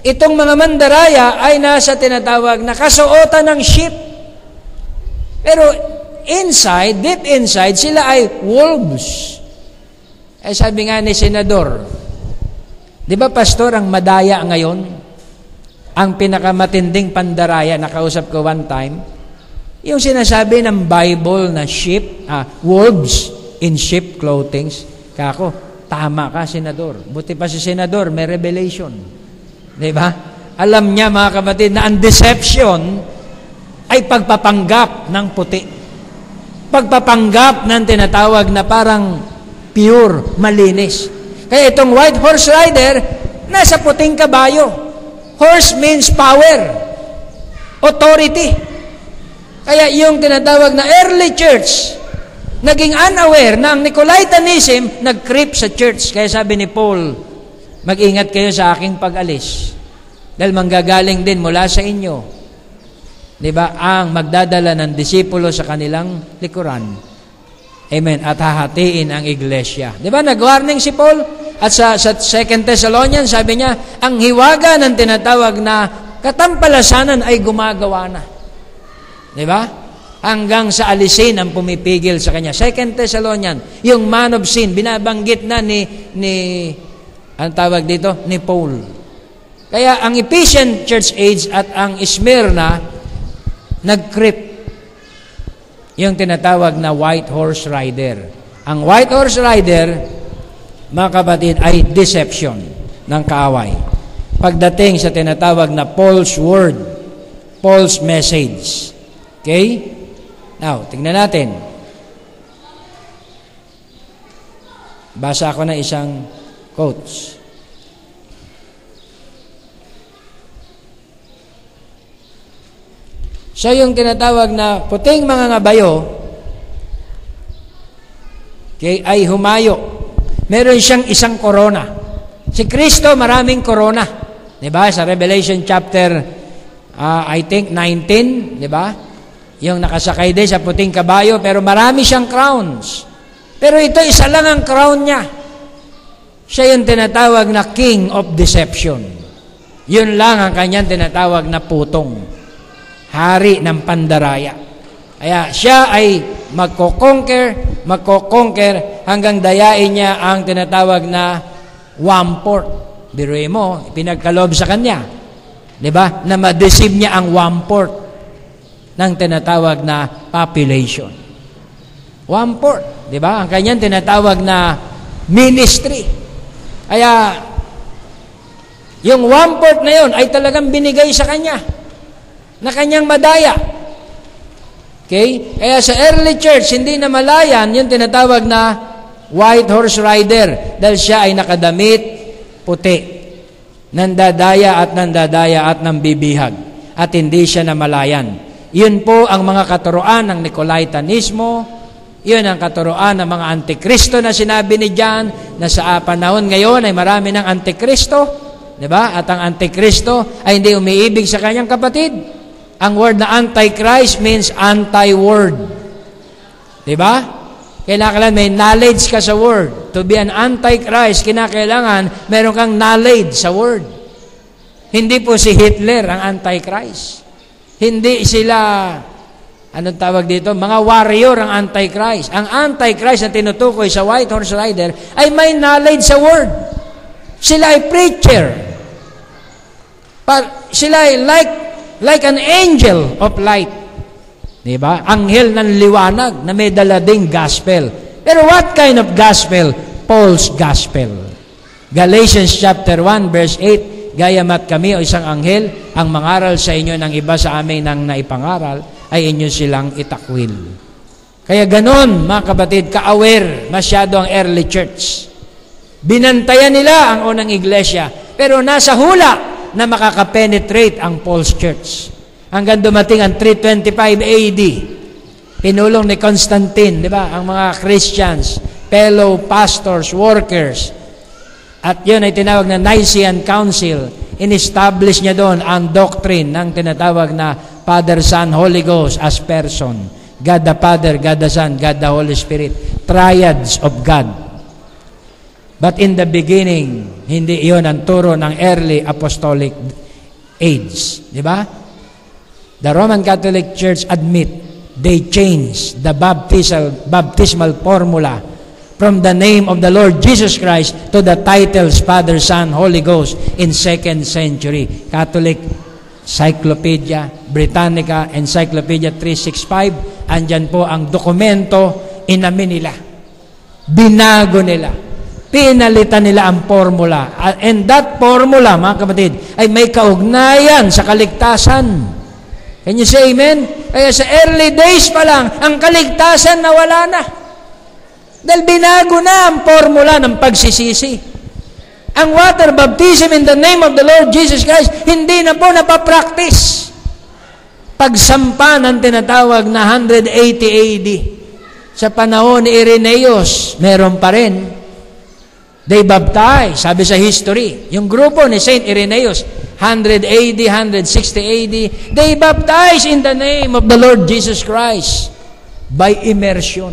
itong mga mandaraya ay nasa tinatawag na kasuotan ng sheep. Pero inside, deep inside, sila ay wolves. Eh sabi nga ni Senador, di ba pastor, ang madaya ngayon, ang pinakamatinding pandaraya, nakausap ko one time, yung sinasabi ng Bible na sheep, wolves in sheep clothing. Kako, tama ka, Senador. Buti pa si Senador, may revelation. Di ba? Alam niya, mga kapatid, na ang deception ay pagpapanggap ng puti. Pagpapanggap ng tinatawag na parang pure, malinis. Kaya itong white horse rider, nasa puting kabayo. Horse means power, authority. Kaya yung tinatawag na early church, naging unaware na ang Nicolaitanism nag-creep sa church. Kaya sabi ni Paul, mag-ingat kayo sa aking pag-alis. Dahil manggagaling din mula sa inyo. Diba? Ang magdadala ng disipulo sa kanilang likuran. Amen. At hahatiin ang iglesia. Diba? Nag-warning si Paul. At sa 2 Thessalonians, sabi niya, ang hiwaga ng tinatawag na katampalasanan ay gumagawa na. Diba? Hanggang sa alisin ang pumipigil sa kanya. 2 Thessalonians, yung man of sin, binabanggit na ni ang tawag dito, ni Paul. Kaya ang Ephesian church age at ang Smyrna, nag-creep yung tinatawag na white horse rider. Ang white horse rider, mga kapatid, ay deception ng kaaway. Pagdating sa tinatawag na false word, false message. Okay? Now, tingnan natin. Basa ako na isang quotes. So yung tinatawag na puting mga ngabayo, okay, ay humayo. Meron siyang isang korona. Si Kristo maraming korona. Diba? Sa Revelation chapter, I think 19, diba? Yung nakasakay din sa puting kabayo, pero marami siyang crowns. Pero ito, isa lang ang crown niya. Siya yung tinatawag na King of Deception. Yun lang ang kanyang tinatawag na putong. Hari ng pandaraya. Kaya siya ay magko-conquer hanggang dayain niya ang tinatawag na one-fourth. Biruin mo, pinagkaloob sa kanya. Diba? Na ma-deceive niya ang one-fourth ng tinatawag na population. One-fourth. Diba? Ang kanyang tinatawag na ministry. Kaya, yung one-fourth na yun ay talagang binigay sa kanya na kanyang madaya. Okay? Kaya sa early church, hindi na malayan yung tinatawag na white horse rider dahil siya ay nakadamit puti. Nandadaya at nambibihag. At hindi siya namalayan. Yun po ang mga katuroan ng Nicolaitanismo. Yun ang katuroan ng mga antikristo na sinabi ni John na sa panahon ngayon ay marami ng antikristo. Diba? At ang antikristo ay hindi umiibig sa kanyang kapatid. Ang word na antichrist means anti-word. Diba? Kailangan may knowledge ka sa word. To be an antichrist, kinakailangan meron kang knowledge sa word. Hindi po si Hitler ang antichrist. Hindi sila, anong tawag dito? Mga warrior ang antichrist. Ang antichrist na tinutukoy sa white horse rider ay may knowledge sa word. Sila ay preacher. Sila ay like an angel of light. Diba? Anghel ng liwanag na may dala ding gospel. Pero what kind of gospel? Paul's gospel. Galatians chapter 1 verse 8, gayamat kami o isang anghel, ang mangaral sa inyo ng iba sa amin ng naipangaral, ay inyo silang itakwil. Kaya ganon, mga kapatid, ka-aware masyado ang early church. Binantayan nila ang unang iglesia, pero nasa hula na makakapenetrate ang Paul's church. Hanggang dumating ang 325 AD. Pinulong ni Constantine, di ba? Ang mga Christians, fellow pastors, workers. At yun ay tinawag na Nicene Council. In-establish niya doon ang doctrine ng tinatawag na Father, Son, Holy Ghost as person. God the Father, God the Son, God the Holy Spirit. Triads of God. But in the beginning, hindi iyon ang turo ng early apostolic age. Di ba? The Roman Catholic Church admit they changed the baptismal formula from the name of the Lord Jesus Christ to the titles Father, Son, Holy Ghost in 2nd century. Catholic Cyclopedia Britannica, Encyclopedia 365, andyan po ang dokumento, inamin nila. Binago nila. Pinalitan nila ang formula. And that formula, mga kapatid, ay may kaugnayan sa kaligtasan. Can you say amen? Kaya sa early days pa lang, ang kaligtasan nawala na. Dahil binago na ang formula ng pagsisisi. Ang water baptism in the name of the Lord Jesus Christ, hindi na po napapractice. Pagsampa ng tinatawag na 180 AD, sa panahon ni Irenaeus, meron pa rin. They baptized, sabi sa history, yung grupo ni Saint Irenaeus, 100 AD, 160 AD, they baptized in the name of the Lord Jesus Christ by immersion.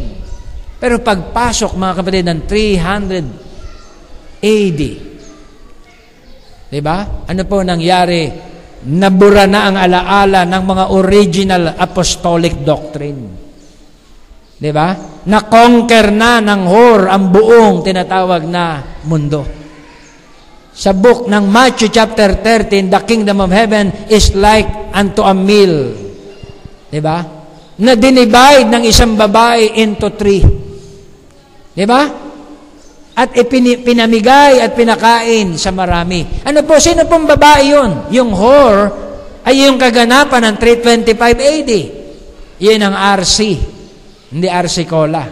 Pero pagpasok, mga kapatid, ng 300 AD, diba? Ano po nangyari? Nabura na ang alaala ng mga original apostolic doctrine. Diba? Na-conquer na ng whore ang buong tinatawag na mundo. Sa book ng Matthew chapter 13, the kingdom of heaven is like unto a meal. Diba? Na dinivide ng isang babae into 3. Diba? At pinamigay at pinakain sa marami. Ano po? Sino pong babae yun? Yung whore ay yung kaganapan ng 325 AD. Yun ang RC. Hindi RC Cola.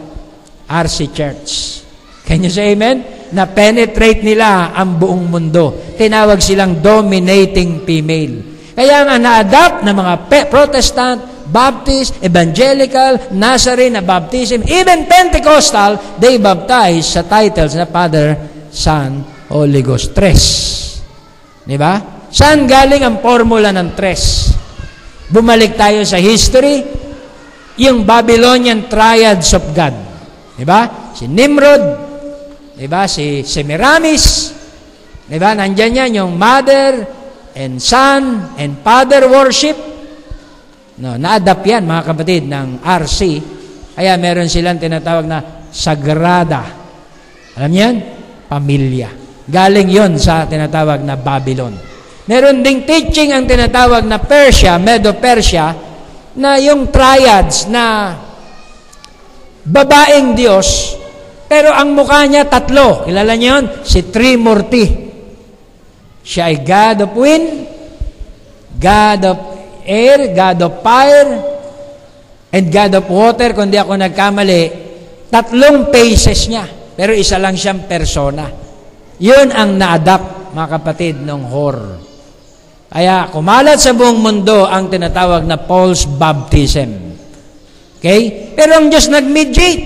RC Church. Can you say amen? Na-penetrate nila ang buong mundo. Tinawag silang dominating female. Kaya nga na-adapt ng mga Protestant, Baptist, Evangelical, Nazarene na baptism, even Pentecostal, they baptize sa titles na Father, Son, Holy Ghost. 3. Diba? Saan galing ang formula ng 3? Bumalik tayo sa history. yung Babylonian triads of God. Diba? Si Nimrod, diba? Si Semiramis, diba? Nandyan yan yung mother and son and father worship. No, na-adapt yan, mga kapatid, ng RC. Kaya meron silang tinatawag na Sagrada. Alam niyan? Pamilya. Galing yon sa tinatawag na Babylon. Meron ding teaching ang tinatawag na Persia, Medo-Persia, na yung triads na babaeng Diyos, pero ang mukha niya tatlo. Kilala niyo yun? Si Trimurti. Siya ay God of wind, God of air, God of fire, and God of water. Kung di ako nagkamali, tatlong faces niya. Pero isa lang siyang persona. Yun ang na-adapt, mga kapatid, ng Hor. Kaya kumalat sa buong mundo ang tinatawag na false baptism. Okay? Pero ang Diyos nag-mediate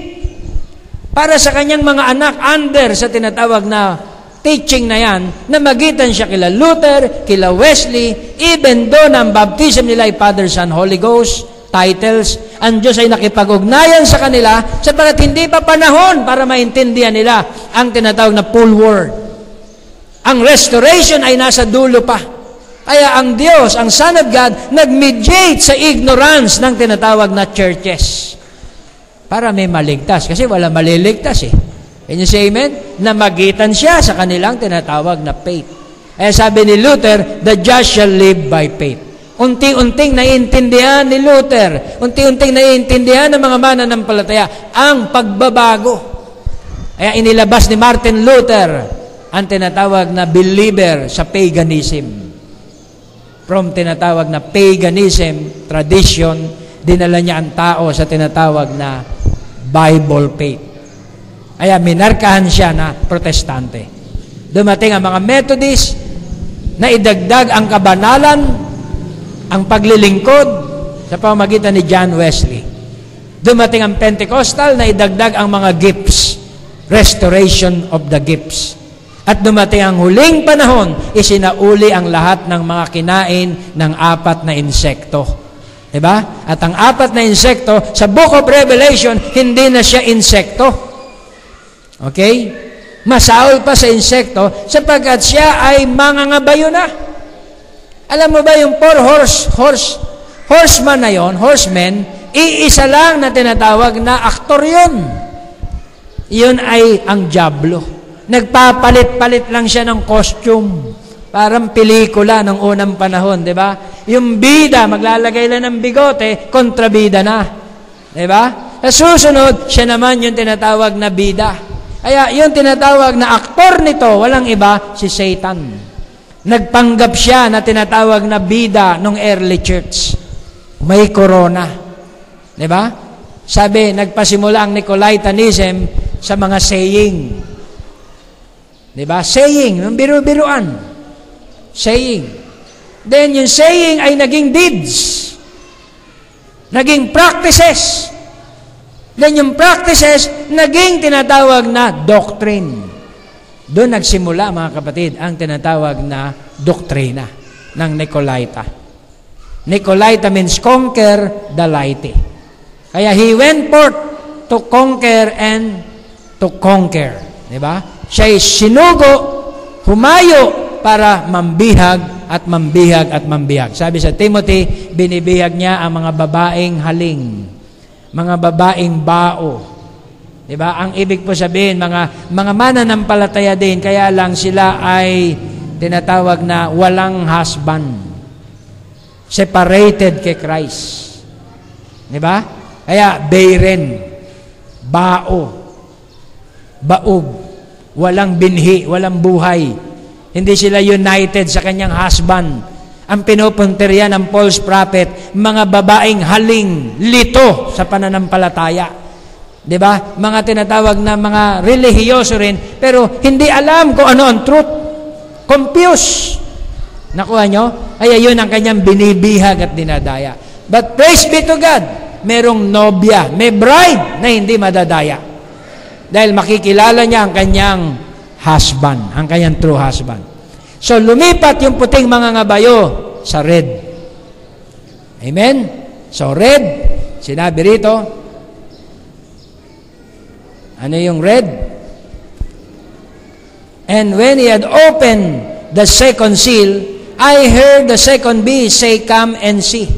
para sa kanyang mga anak under sa tinatawag na teaching na yan, na magitan siya kila Luther, kila Wesley, even though na ang baptism nila ay Father, Son, Holy Ghost, titles, ang Diyos ay nakipag-ugnayan sa kanila sapagat hindi pa panahon para maintindihan nila ang tinatawag na full word. Ang restoration ay nasa dulo pa. Kaya ang Diyos, ang Son of God, nag-mediate sa ignorance ng tinatawag na churches para may maligtas. Kasi wala maliligtas eh. Can you say amen? Namagitan siya sa kanilang tinatawag na faith. Kaya sabi ni Luther, the just shall live by faith. Unti-unting naiintindihan ni Luther, unti-unting naiintindihan ng mga mananampalataya ang pagbabago. Kaya inilabas ni Martin Luther ang tinatawag na believer sa paganism. From tinatawag na paganism, tradition, dinala niya ang tao sa tinatawag na Bible faith. Kaya minarkahan siya na protestante. Dumating ang mga Methodist na idagdag ang kabanalan, ang paglilingkod sa pamamagitan ni John Wesley. Dumating ang Pentecostal na idagdag ang mga gifts, restoration of the gifts. At dumating ang huling panahon, isinauli ang lahat ng mga kinain ng 4 na insekto. Diba? At ang 4 na insekto, sa Book of Revelation, hindi na siya insekto. Okay? Masaol pa sa insekto sapagkat siya ay mangangabayo na. Alam mo ba yung 4 horseman na yon, horsemen, iisa lang na tinatawag na aktor yun. Yun ay ang diablo. Nagpapalit-palit lang siya ng costume. Parang pelikula ng unang panahon, di ba? Yung bida, maglalagay lang ng bigote, kontrabida na. Di ba? Sa susunod, siya naman yung tinatawag na bida. Kaya yung tinatawag na aktor nito, walang iba, si Satan. Nagpanggap siya na tinatawag na bida ng early church. May corona. Di ba? Sabi, nagpasimula ang Nicolaitanism sa mga saying. Diba? Saying, yung biru-biruan. Saying. Then, yung saying ay naging deeds. Naging practices. Then, yung practices, naging tinatawag na doctrine. Doon nagsimula, mga kapatid, ang tinatawag na doktrina ng Nicolaita. Nicolaita means conquer the laity. Kaya, he went forth to conquer and to conquer. Diba? Siya'y sinugo, humayo para mambihag at mambihag at mambihag. Sabi sa Timothy, binibihag niya ang mga babaeng haling, mga babaeng bao. Diba? Ang ibig po sabihin, mga mananampalataya din, kaya lang sila ay tinatawag na walang husband. Separated kay Christ. Diba? Kaya barren, bao, baog, walang binhi, walang buhay. Hindi sila united sa kanyang husband. Ang pinupunteriya ng false prophet, mga babaeng haling, lito sa pananampalataya. Diba? Mga tinatawag na mga relihiyoso rin, pero hindi alam kung ano ang truth. Confused. Nakuha nyo? Kaya yun ang kanyang binibihag at dinadaya. But praise be to God, merong nobya, may bride na hindi madadaya. Dahil makikilala niya ang kanyang husband, ang kanyang true husband. So, lumipat yung puting mga ngabayo sa red. Amen? So, red, Sinabi rito, ano yung red? And when he had opened the second seal, I heard the second beast say, "Come and see."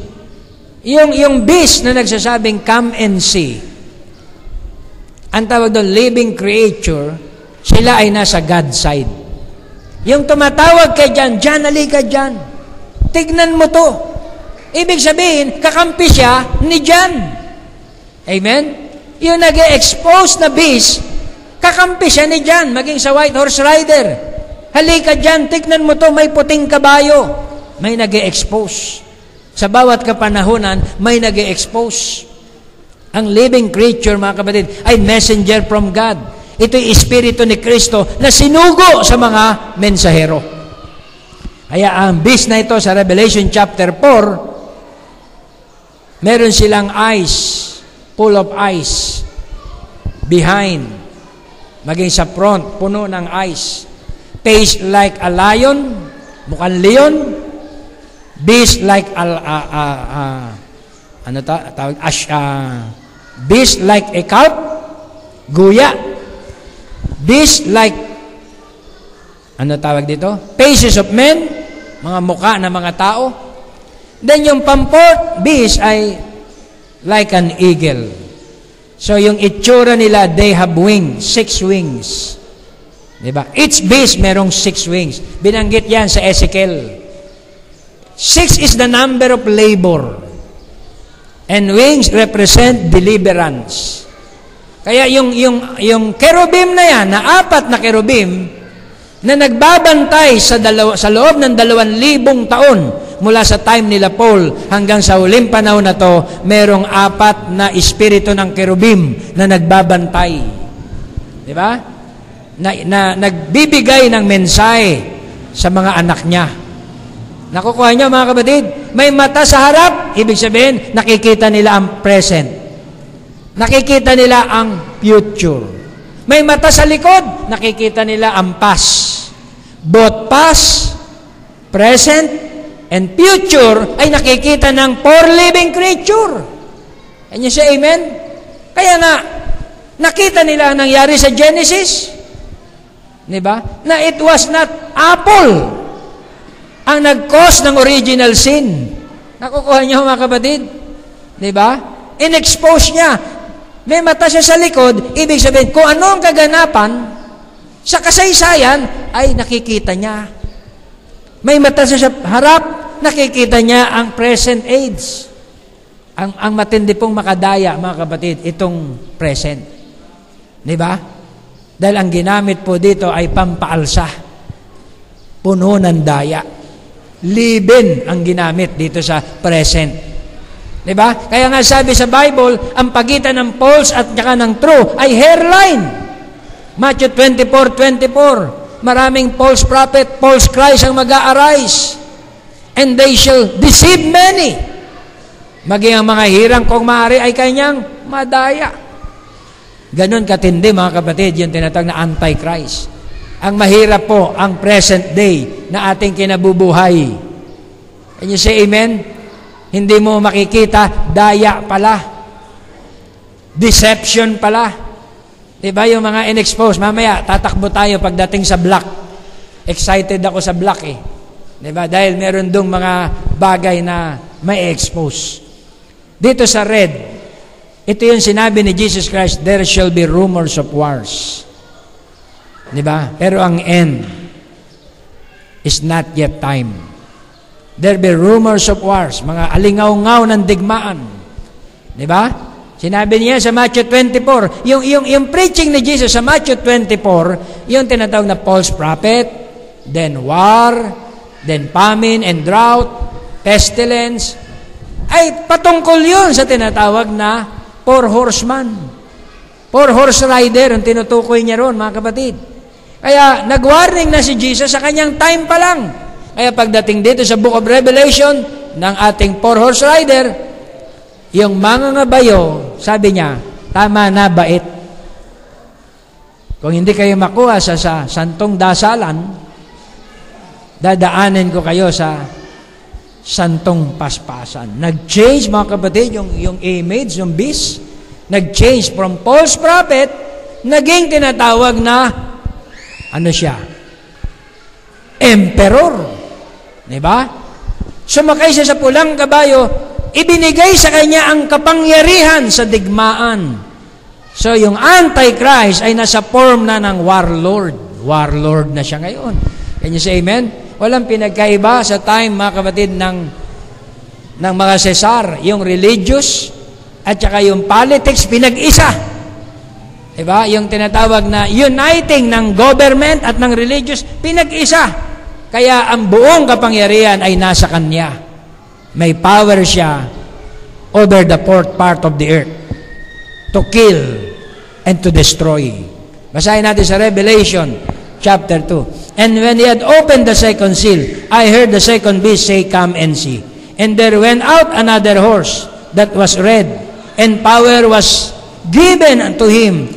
Yung beast na nagsasabing, "Come and see," ang tawag doon, living creature, sila ay nasa God side. Yung tumatawag kay Jan, "Jan, halika dyan. Tignan mo to." Ibig sabihin, kakampi siya ni Jan. Amen? Yung nag-expose na beast, kakampi siya ni Jan, maging sa white horse rider. "Halika dyan, tignan mo to, may puting kabayo." May nag-expose. Sa bawat kapanahunan, may nag-expose. Ang living creature, mga kapatid, ay messenger from God. Ito'y Espiritu ni Kristo na sinugo sa mga mensahero. Kaya ang beast na ito sa Revelation chapter 4, meron silang eyes, full of eyes, behind, maging sa front, puno ng eyes. Face like a lion, mukhang leon. Beast like beast like a calf, guya. Beast like, faces of men, mga mukha ng mga tao. Then yung pamport beast ay like an eagle. So yung itsura nila, they have wings, 6 wings. Diba? Each beast merong 6 wings. Binanggit yan sa Ezekiel. 6 is the number of labor. And wings represent deliverance. Kaya yung cherubim na yan, na 4 na cherubim, na nagbabantay sa loob ng 2,000 taon, mula sa time nila Paul hanggang sa huling panahon na to, merong 4 na espiritu ng cherubim na nagbabantay. Di ba? Na nagbibigay ng mensahe sa mga anak niya. Nakukuha niyo, mga kapatid? May mata sa harap, ibig sabihin, nakikita nila ang present. Nakikita nila ang future. May mata sa likod, nakikita nila ang past. Both past, present, and future ay nakikita ng 4 living creature. Can you say amen? Kaya nga, nakita nila ang nangyari sa Genesis. Diba? Na it was not apple ang nag-cause ng original sin. Nakukuha niyo, mga kapatid? Diba? In-expose niya. May mata siya sa likod, ibig sabihin, kung ano ang kaganapan sa kasaysayan, ay nakikita niya. May mata siya sa harap, nakikita niya ang present age. Ang matindi pong makadaya, mga kapatid, itong present. Diba? Dahil ang ginamit po dito ay pampaalsa. Puno ng daya. Libin ang ginamit dito sa present. Diba? Kaya nga sabi sa Bible, ang pagitan ng false at saka ng true ay hairline. Matthew 24:24. Maraming false prophet, false Christ ang mag-a-arise. And they shall deceive many. Maging ang mga hirang kung maaari ay kanyang madaya. Ganon katindi, mga kapatid, yung tinatawag na Antichrist. Ang mahirap po ang present day na ating kinabubuhay. Can you say amen? Hindi mo makikita, daya pala. Deception pala. Diba yung mga in-expose? Mamaya, tatakbo tayo pagdating sa black. Excited ako sa black eh. Diba? Dahil meron dong mga bagay na may expose. Dito sa red, ito yung sinabi ni Jesus Christ, there shall be rumors of wars. Diba? Pero ang end is not yet time. There be rumors of wars, mga alingaw-ngaw ng digmaan. Diba? Sinabi niya sa Matthew 24, yung preaching ni Jesus sa Matthew 24, yung tinatawag na false prophet, then war, then famine and drought, pestilence, ay patungkol yun sa tinatawag na 4 horseman. 4 horse rider ang tinutukoy niya ron, mga kapatid. Kaya nag-warning na si Jesus sa kanyang time pa lang. Kaya pagdating dito sa Book of Revelation ng ating 4 horse rider, yung mga ngabayo, sabi niya, tama na, bait. Kung hindi kayo makuha sa santong dasalan, dadaanin ko kayo sa santong paspasan. Nag-change, mga kapatid, yung image, yung beast, nag-change from false prophet, naging tinatawag na, ano siya? Emperor. Diba? Sumakay siya sa pulang kabayo, ibinigay sa kanya ang kapangyarihan sa digmaan. So, yung Antichrist ay nasa form na ng warlord. Warlord na siya ngayon. Can you say amen? Walang pinagkaiba sa time, mga kapatid, ng mga Cesar. Yung religious at saka yung politics, pinag-isa. Diba? Yung tinatawag na uniting ng government at ng religious, pinag-isa. Kaya ang buong kapangyarihan ay nasa kanya. May power siya over the fourth part of the earth to kill and to destroy. Basahin natin sa Revelation chapter 2. And when he had opened the second seal, I heard the second beast say, Come and see. And there went out another horse that was red, and power was given unto him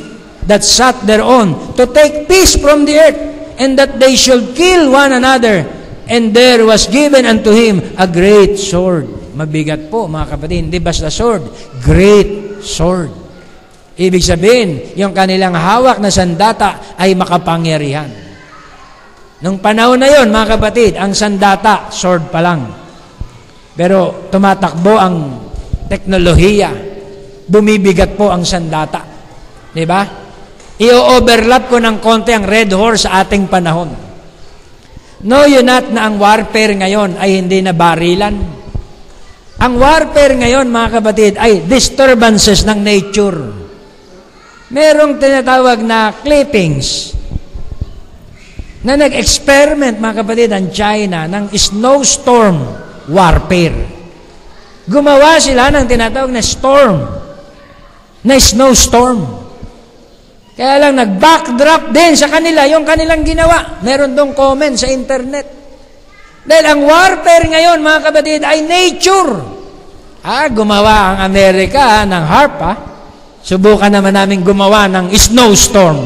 that sat thereon to take peace from the earth, and that they should kill one another. And there was given unto him a great sword. Mabigat po, mga kapatid. Hindi basta sword, great sword. Ibig sabihin, yung kanilang hawak na sandata ay makapangyarihan. Nung panahon na yon, mga kapatid, ang sandata, sword pa lang. Pero tumatakbo ang teknolohiya. Bumibigat po ang sandata. Diba? I-overlap ko ng konti ang red horse sa ating panahon. Know you not na ang warfare ngayon ay hindi na barilan? Ang warfare ngayon, mga kapatid, ay disturbances ng nature. Merong tinatawag na clippings na nag-experiment, mga kapatid, ang China ng snowstorm warfare. Gumawa sila ng tinatawag na storm, na snowstorm. Kaya lang nag-backdrop din sa kanila yung kanilang ginawa. Meron dong comment sa internet. Dahil ang warfare ngayon, mga kapatid, ay nature. Gumawa ang Amerika ng harp, Subukan naman namin gumawa ng snowstorm.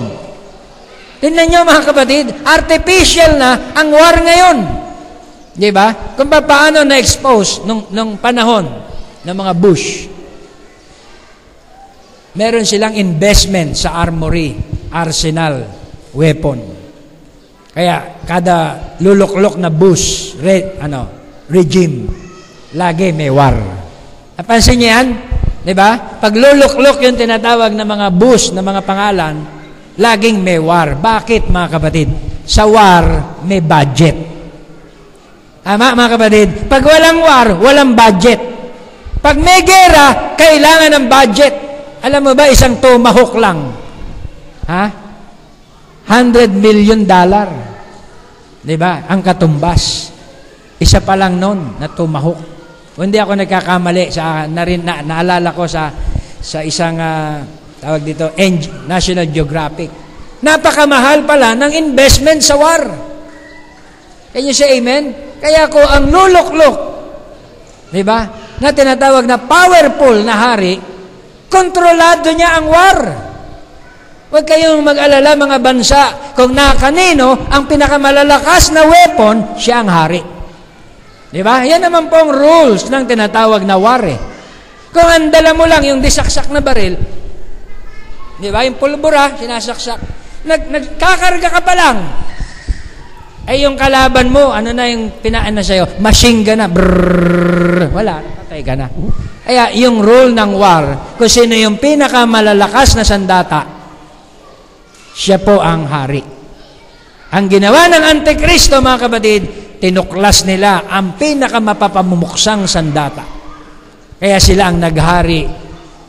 Tingnan nyo, mga kapatid, artificial na ang war ngayon. Di ba? Kung paano na-expose nung panahon ng mga Bush. Meron silang investment sa armory, arsenal, weapon. Kaya kada lulok-lok na Bush regime, lagi may war. Napansin niyo yan? Di ba? Pag lulok-lok yung tinatawag na mga Bush na mga pangalan, laging may war. Bakit, mga kapatid? Sa war, may budget. Tama, mga kapatid? Pag walang war, walang budget. Pag may gera, kailangan ng budget. Alam mo ba, isang tomahawk lang. $100 million. Diba? Ang katumbas. Isa pa lang nun na tomahawk. Hindi ako nagkakamali. Naalala ko sa isang tawag dito, National Geographic. Napakamahal pala ng investment sa war. Can you say amen? Kaya ko ang lulok-lok, diba? Na tinatawag na powerful na hari, kontrolado niya ang war. Huwag kayong mag-alala, mga bansa, kung kanino ang pinakamalalakas na weapon, siya ang hari. Diba? Yan naman po ang rules ng tinatawag na war. Kung andala mo lang yung disaksak na baril, diba? Yung pulbura, sinasaksak. Nagkakarga ka pa lang. Ay yung kalaban mo, ano na yung pinaan na sa'yo? Machine gun na. Brrrr. Wala, patay ka na. Kaya yung rule ng war, kung sino yung pinakamalalakas na sandata, siya po ang hari. Ang ginawa ng Antikristo, mga kapatid, tinuklas nila ang pinakamapapamumuksang sandata. Kaya sila ang naghari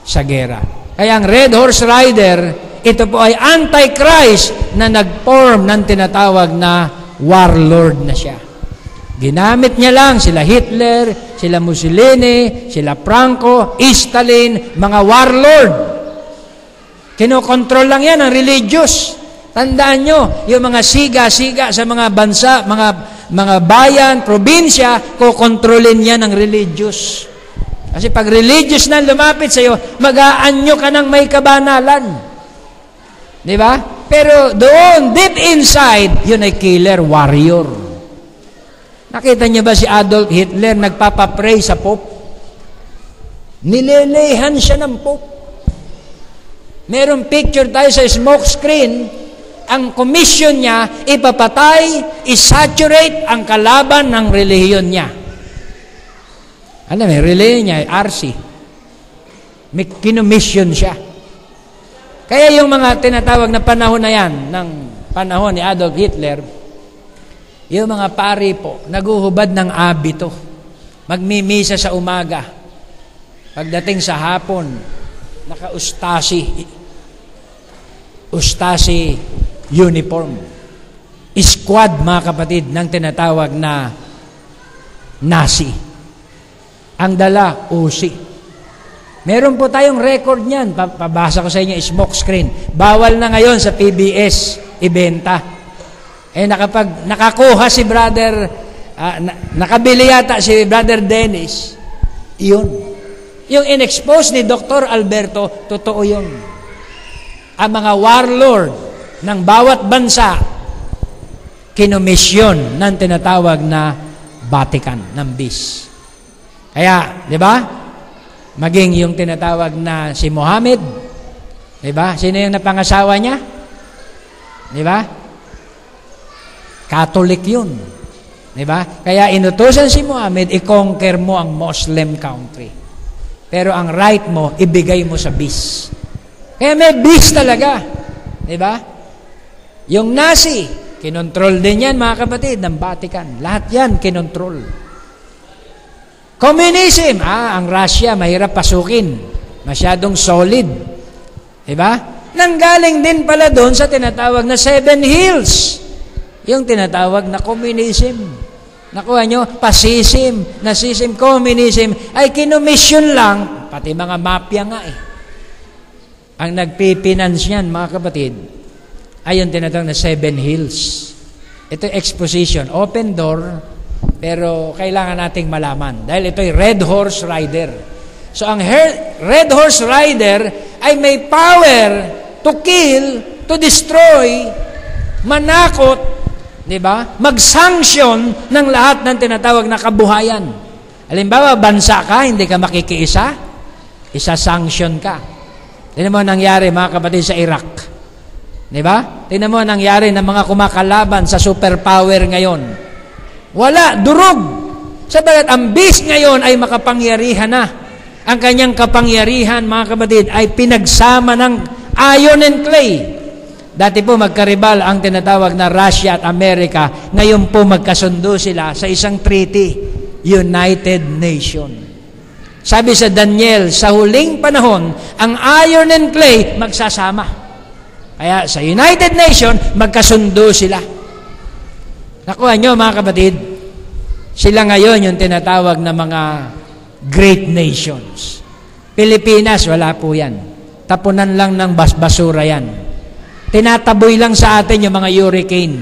sa gera. Kaya ang Red Horse Rider, ito po ay Antichrist na nag-form ng tinatawag na warlord na siya. Ginamit niya lang sila Hitler, sila Mussolini, sila Franco, Stalin, mga warlord. Kinokontrol lang yan ang religious. Tandaan nyo, yung mga siga-siga sa mga bansa, mga bayan, probinsya, kukontrolin yan ng religious. Kasi pag religious na lumapit sa'yo, mag-aanyo ka ng may kabanalan. Di ba? Pero doon, deep inside, yun ay killer warrior. Nakita niyo ba si Adolf Hitler nagpapapray sa Pope? Nilelehan siya ng Pope. Merong picture tayo sa smoke screen. Ang commission niya, ipapatay, isaturate ang kalaban ng relihiyon niya. Alam mo, relihiyon niya, RC. May kinomission siya. Kaya yung mga tinatawag na panahon na yan, ng panahon ni Adolf Hitler, yung mga pari po, naguhubad ng abito. Magmimisa sa umaga. Pagdating sa hapon, ustasi uniform. Squad, mga kapatid, ng tinatawag na Nazi. Ang dala, Uzi. Meron po tayong record niyan. Pabasa ko sa inyo, smoke screen. Bawal na ngayon sa PBS ibenta. Nakakuha si brother, nakabili yata si brother Dennis, yun. Yung in-expose ni Dr. Alberto, totoo yun. Ang mga warlord ng bawat bansa, kinomisyon ng tinatawag na Vatican, ng BIS. Kaya, di ba? Maging yung tinatawag na si Muhammad, di ba? Sino yung napangasawa niya? Di ba? Catholic yun. Diba? Kaya inutusan si Muhammad, i-conquer mo ang Muslim country. Pero ang right mo, ibigay mo sa BIS. Kaya may BIS talaga. Diba? Yung Nazi, kinontrol din yan, mga kapatid, ng Vatican. Lahat yan, kinontrol. Communism, ang Russia, mahirap pasukin. Masyadong solid. Diba? Nanggaling din pala doon sa tinatawag na Seven Hills. Yung tinatawag na communism. Nakuha nyo, fascism, nazism, communism, ay kinomission lang, pati mga mafia nga eh. Ang nagpipinance yan, mga kapatid, ay yung tinatawag na Seven Hills. Ito exposition, open door, pero kailangan nating malaman. Dahil ito'y Red Horse Rider. So ang Red Horse Rider ay may power to kill, to destroy, manakot, diba? Mag-sanction ng lahat ng tinatawag na kabuhayan. Halimbawa, bansa ka, hindi ka makikiisa, isa-sanction ka. Tingnan mo nangyari, mga kapatid, sa Iraq. Diba? Tingnan mo nangyari ng mga kumakalaban sa superpower ngayon. Wala, durog. Sabagat ang BIS ngayon ay makapangyarihan na. Ang kanyang kapangyarihan, mga kapatid, ay pinagsama ng iron and clay. Dati po magkaribal ang tinatawag na Russia at Amerika. Ngayon po magkasundo sila sa isang treaty, United Nation. Sabi sa Daniel, sa huling panahon, ang iron and clay magsasama. Kaya sa United Nation, magkasundo sila. Nakuha nyo, mga kapatid, sila ngayon yung tinatawag na mga great nations. Pilipinas, wala po yan. Tapunan lang ng basura yan. Tinataboy lang sa atin yung mga hurricane,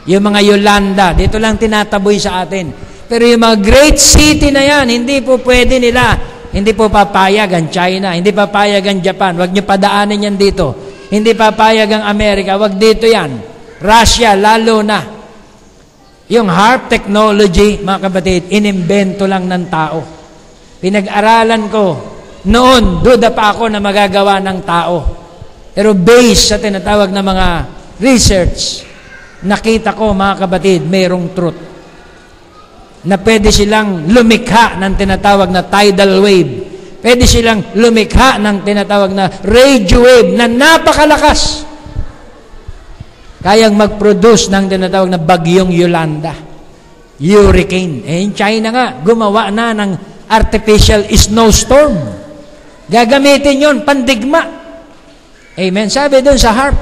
yung mga Yolanda, dito lang tinataboy sa atin. Pero yung mga great city na yan, hindi po pwede nila, hindi po papayag ang China, hindi papayag ang Japan, wag nyo padaanin yan dito. Hindi papayag ang Amerika, wag dito yan. Russia, lalo na. Yung HARP technology, mga kapatid, inimbento lang ng tao. Pinag-aralan ko, noon, duda pa ako na magagawa ng tao. Pero based sa tinatawag na mga research, nakita ko, mga kapatid, mayroong truth. Na pwede silang lumikha ng tinatawag na tidal wave. Pwede silang lumikha ng tinatawag na radio wave na napakalakas. Kayang mag-produce ng tinatawag na bagyong Yolanda. Hurricane. In China nga, gumawa na ng artificial snowstorm. Gagamitin yon pandigma. Amen. Sabi doon sa HARP,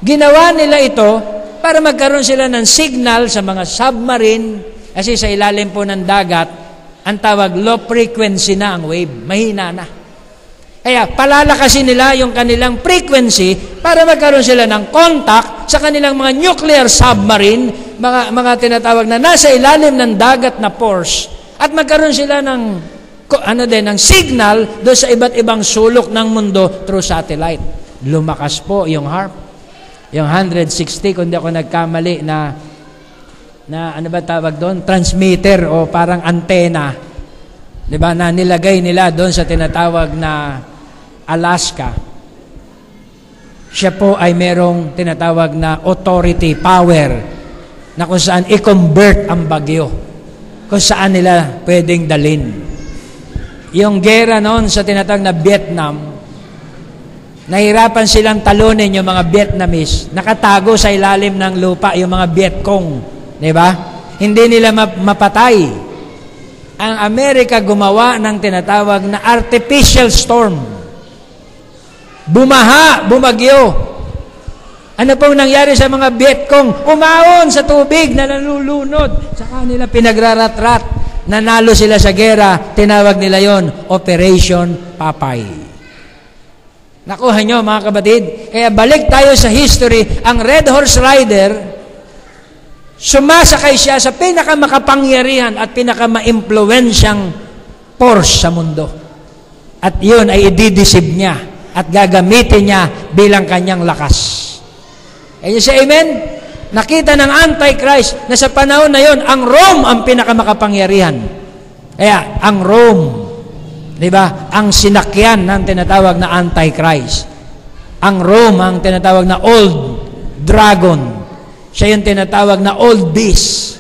ginawa nila ito para magkaroon sila ng signal sa mga submarine kasi sa ilalim po ng dagat, ang tawag low frequency na ang wave. Mahina na. Kaya palalakasin nila yung kanilang frequency para magkaroon sila ng contact sa kanilang mga nuclear submarine, mga tinatawag na nasa ilalim ng dagat na force, at magkaroon sila ng ng signal doon sa iba't ibang sulok ng mundo through satellite. Lumakas po yung HARP. Yung 160, kung di ako nagkamali, na na ano ba tawag doon? Transmitter o parang antena. 'Di ba? Na nilagay nila doon sa tinatawag na Alaska. Siya po ay merong tinatawag na authority, power, na kung saan i-convert ang bagyo. Kung saan nila pwedeng dalin. Yung gera noon sa tinatawag na Vietnam, nahirapan silang talunin yung mga Vietnamese. Nakatago sa ilalim ng lupa yung mga Vietcong. Diba? Hindi nila mapatay. Ang Amerika gumawa ng tinatawag na artificial storm. Bumaha, bumagyo. Ano pong nangyari sa mga Vietcong? Umaon sa tubig na nalulunod. Sa kanila pinagraratrat. Nanalo sila sa gera. Tinawag nila yon Operation Papay. Nakuha nyo mga kapatid? Kaya balik tayo sa history. Ang Red Horse Rider, sumasakay siya sa pinakamakapangyarihan at pinakamaimpluwensyang force sa mundo. At yun ay ididisib niya at gagamitin niya bilang kanyang lakas. Can you say amen? Nakita ng Antichrist na sa panahon na yon, ang Rome ang pinakamakapangyarihan. Kaya, ang Rome, di ba? Ang sinakyan ng tinatawag na Antichrist. Ang Rome ang tinatawag na Old Dragon. Siya yung tinatawag na Old Beast.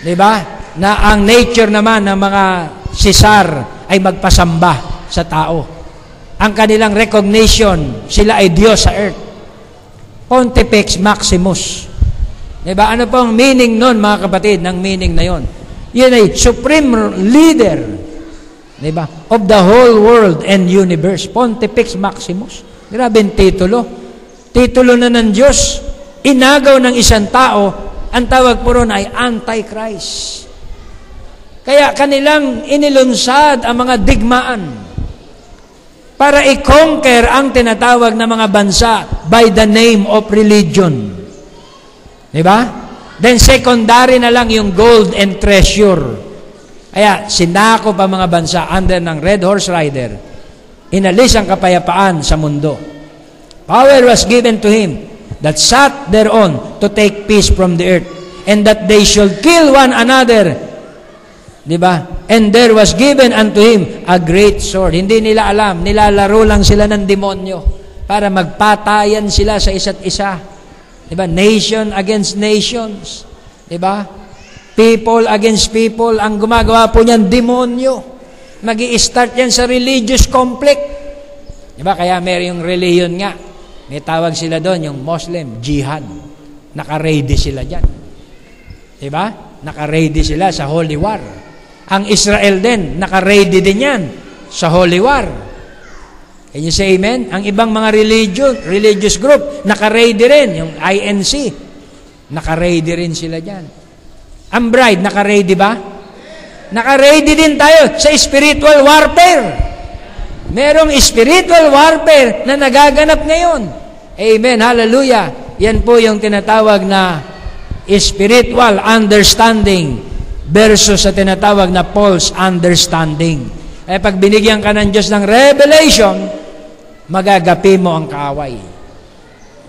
Di ba? Na ang nature naman ng mga Caesar ay magpasamba sa tao. Ang kanilang recognition, sila ay Diyos sa earth. Pontifex Maximus. Diba? Ano pong meaning nun, mga kapatid, ng meaning na yon? Yun ay supreme leader, diba? Of the whole world and universe. Pontifex Maximus. Grabe yung titulo. Titulo na ng Diyos. Inagaw ng isang tao, ang tawag po ron ay Antichrist. Kaya kanilang inilunsad ang mga digmaan para i-conquer ang tinatawag na mga bansa by the name of religion. Diba? Then secondary na lang yung gold and treasure. Kaya sinako pa mga bansa under ng Red Horse Rider. Inalis ang kapayapaan sa mundo. Power was given to him that sat thereon to take peace from the earth, and that they should kill one another. Diba? And there was given unto him a great sword. Hindi nila alam, nilalaro lang sila ng demonyo para magpatayan sila sa isa't isa. Diba? Nation against nations. Diba? People against people. Ang gumagawa po niyan, demonyo. Mag-i-start yan sa religious conflict. Diba? Kaya mayroong religion nga. May tawag sila doon, yung Muslim, jihad. Naka-ready sila dyan. Diba? Naka-ready sila sa holy war. Ang Israel din, naka-ready din yan sa holy war. Can you say amen? Ang ibang mga religious group, naka-ready rin. Yung INC, naka-ready rin sila dyan. Ang bride, naka-ready ba? Naka-ready din tayo sa spiritual warfare. Merong spiritual warfare na nagaganap ngayon. Amen, hallelujah. Yan po yung tinatawag na spiritual understanding versus sa tinatawag na false understanding. Eh pag binigyan ka ng Diyos ng revelation, magagapi mo ang kaaway.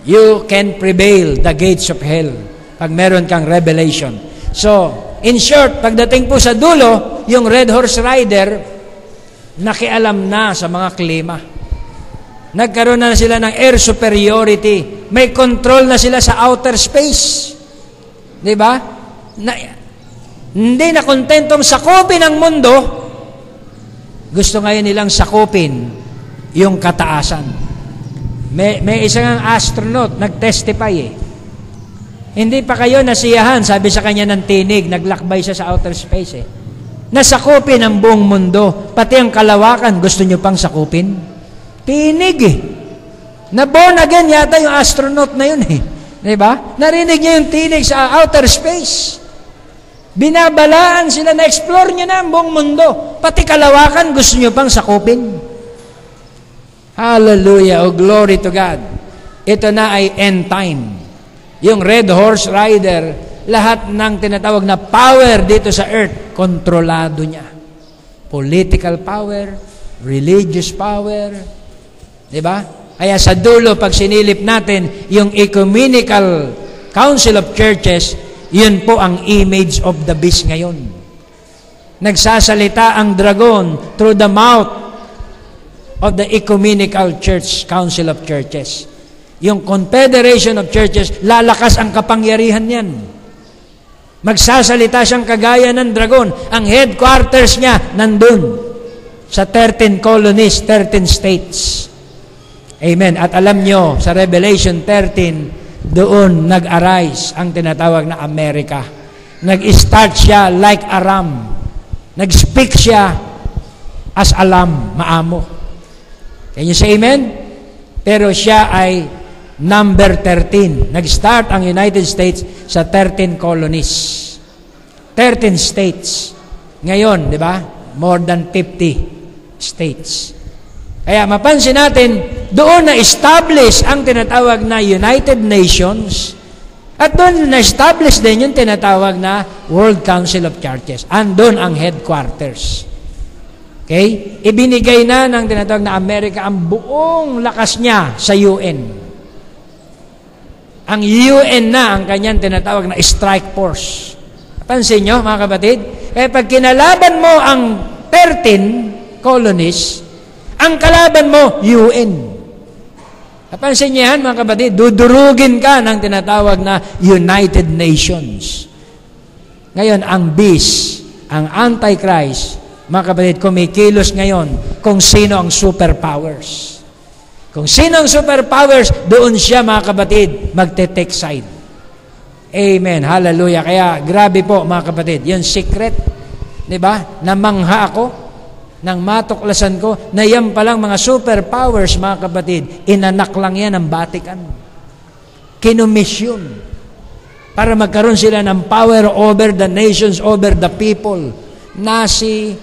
You can prevail the gates of hell pag meron kang revelation. So, in short, pagdating po sa dulo, yung Red Horse Rider, nakialam na sa mga klima. Nagkaroon na sila ng air superiority. May control na sila sa outer space. Diba? Hindi na kontentong sakupin ang mundo, gusto ngayon nilang sakupin yung kataasan. May isang astronaut nag-testify Hindi pa kayo nasiyahan, sabi sa kanya ng tinig, naglakbay siya sa outer space Nasakupin ang buong mundo, pati ang kalawakan, gusto nyo pang sakupin? Tinig Na born again yata yung astronaut na yun Diba? Narinig niya yung tinig sa outer space. Binabalaan sila, na-explore niya na ang buong mundo. Pati kalawakan, gusto niyo pang sakupin. Hallelujah, oh glory to God. Ito na ay end time. Yung Red Horse Rider, lahat ng tinatawag na power dito sa earth, kontrolado niya. Political power, religious power. Diba? Kaya sa dulo, pag sinilip natin, yung Ecumenical Council of Churches, Yun po ang image of the beast ngayon. Nagsasalita ang dragon through the mouth of the Ecumenical Church, Council of Churches. Yung Confederation of Churches, lalakas ang kapangyarihan niyan. Magsasalita siyang kagaya ng dragon. Ang headquarters niya nandun sa 13 colonies, 13 states. Amen. At alam nyo, sa Revelation 13, doon nag-arise ang tinatawag na Amerika. Nag-start siya like a ram. Nag-speak siya as a lamb, maamo. Can you say amen? Pero siya ay number 13. Nag-start ang United States sa 13 colonies. 13 states. Ngayon, di ba? More than 50 states. Kaya mapansin natin, doon na-establish ang tinatawag na United Nations at doon na-establish din yung tinatawag na World Council of Churches. Andun ang headquarters. Okay? Ibinigay na ng tinatawag na Amerika ang buong lakas niya sa UN. Ang UN na ang kanyang tinatawag na strike force. Pansin nyo, mga kapatid? Kaya pag kinalaban mo ang 13 colonies, ang kalaban mo, UN. Napansin niyo yan, mga kapatid? Dudurugin ka ng tinatawag na United Nations. Ngayon, ang beast, ang Antichrist, mga kapatid, kumikilos ngayon kung sino ang superpowers. Kung sino ang superpowers, doon siya, mga kapatid, magte-take side. Amen. Hallelujah. Kaya, grabe po, mga kapatid, yung secret, di ba? Namangha ako nang matuklasan ko na yan palang mga superpowers, mga kapatid, inanak lang yan ng Vatican. Kinumisyon para magkaroon sila ng power over the nations, over the people. Nazi,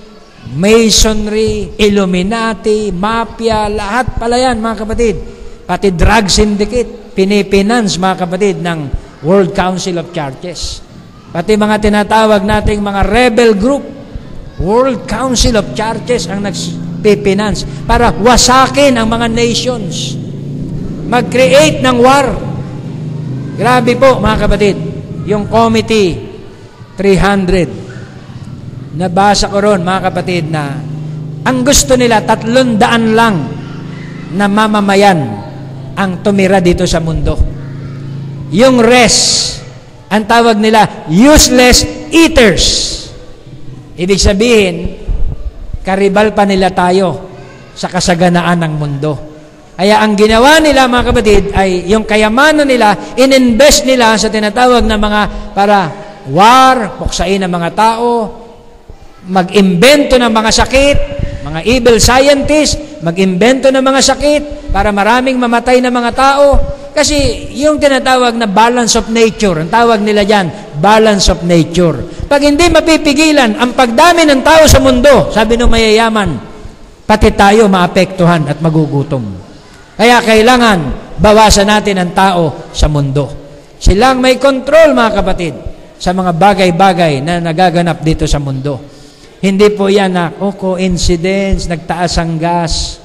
Masonry, Illuminati, Mafia, lahat pala yan, mga kapatid. Pati drug syndicate, pinipinance, mga kapatid, ng World Council of Churches. Pati mga tinatawag nating mga rebel group, World Council of Churches ang nagpipinance para wasakin ang mga nations. Mag-create ng war. Grabe po, mga kapatid. Yung Committee 300. Nabasa ko ron, mga kapatid, na ang gusto nila 300 lang na mamamayan ang tumira dito sa mundo. Yung rest, ang tawag nila useless eaters. Ibig sabihin, karibal pa nila tayo sa kasaganaan ng mundo. Kaya ang ginawa nila, mga kapatid, ay yung kayamanan nila, ininvest nila sa tinatawag na mga para war, puksain ng mga tao, mag-imbento ng mga sakit, mga evil scientists, mag-imbento ng mga sakit para maraming mamatay na mga tao. Kasi yung tinatawag na balance of nature, ang tawag nila dyan, balance of nature. Pag hindi mapipigilan ang pagdami ng tao sa mundo, sabi ng mayayaman, pati tayo maapektuhan at magugutom. Kaya kailangan bawasan natin ang tao sa mundo. Silang may control, mga kapatid, sa mga bagay-bagay na nagaganap dito sa mundo. Hindi po yan na, coincidence, nagtaas ang gas,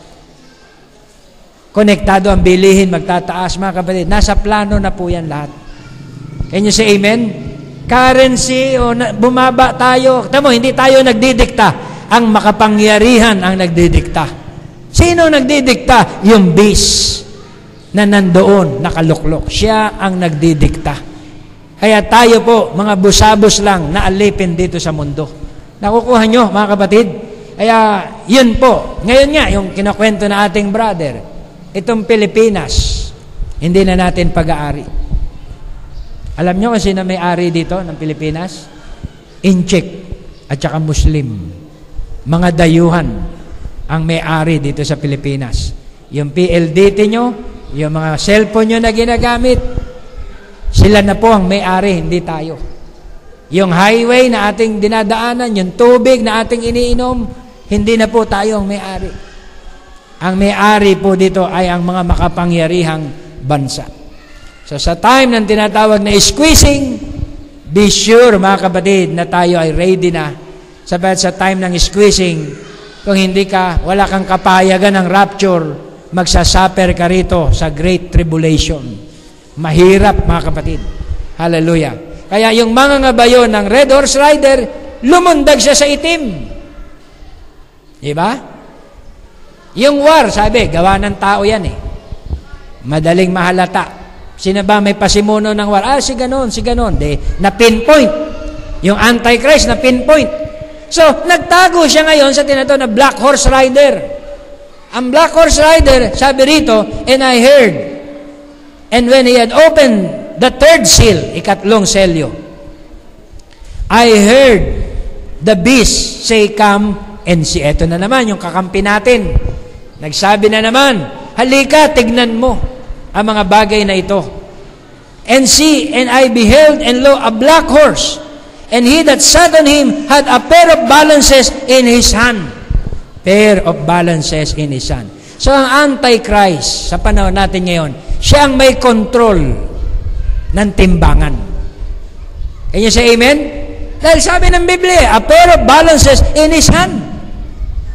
konektado ang bilihin, magtataas, mga kapatid. Nasa plano na po yan lahat. Can you say amen? Currency, bumaba tayo. Tamo, hindi tayo nagdidikta. Ang makapangyarihan ang nagdidikta. Sino nagdidikta? Yung beast na nandoon, nakaluklok. Siya ang nagdidikta. Kaya tayo po, mga busabos lang, naalipin dito sa mundo. Nakukuha nyo, mga kapatid? Kaya, yun po. Ngayon nga, yung kinakwento na ating brother, itong Pilipinas, hindi na natin pag-aari. Alam nyo kung sino may-ari dito ng Pilipinas? Incheck at saka Muslim. Mga dayuhan ang may-ari dito sa Pilipinas. Yung PLDT nyo, yung mga cellphone nyo na ginagamit, sila na po ang may-ari, hindi tayo. Yung highway na ating dinadaanan, yung tubig na ating iniinom, hindi na po tayo ang may-ari. Ang may-ari po dito ay ang mga makapangyarihang bansa. So sa time ng tinatawag na squeezing, be sure, mga kapatid, na tayo ay ready na. Sabagat sa time ng squeezing, kung hindi ka, wala kang kapayagan ng rapture, magsasuffer ka rito sa great tribulation. Mahirap, mga kapatid. Hallelujah. Kaya yung mga ngabayo ng red horse rider, lumundag siya sa itim. Diba? Yung war, sabi, gawa ng tao yan eh. Madaling mahalata. Sino ba may pasimuno ng war? Si ganon, si ganon. Na-pinpoint. Yung Antichrist, na-pinpoint. So, nagtago siya ngayon sa tinatawag na Black Horse Rider. Ang Black Horse Rider, sabi rito, and I heard, and when he had opened the third seal, ikatlong selyo, I heard the beast say, come and see. Eto na naman, yung kakampi natin. Nagsabi na naman, halika, tignan mo ang mga bagay na ito. And see, and I beheld, and lo, a black horse, and he that sat on him had a pair of balances in his hand. Pair of balances in his hand. So, ang Antichrist, sa panahon natin ngayon, siya ang may control ng timbangan. Can you say amen? Dahil sabi ng Biblia, a pair of balances in his hand.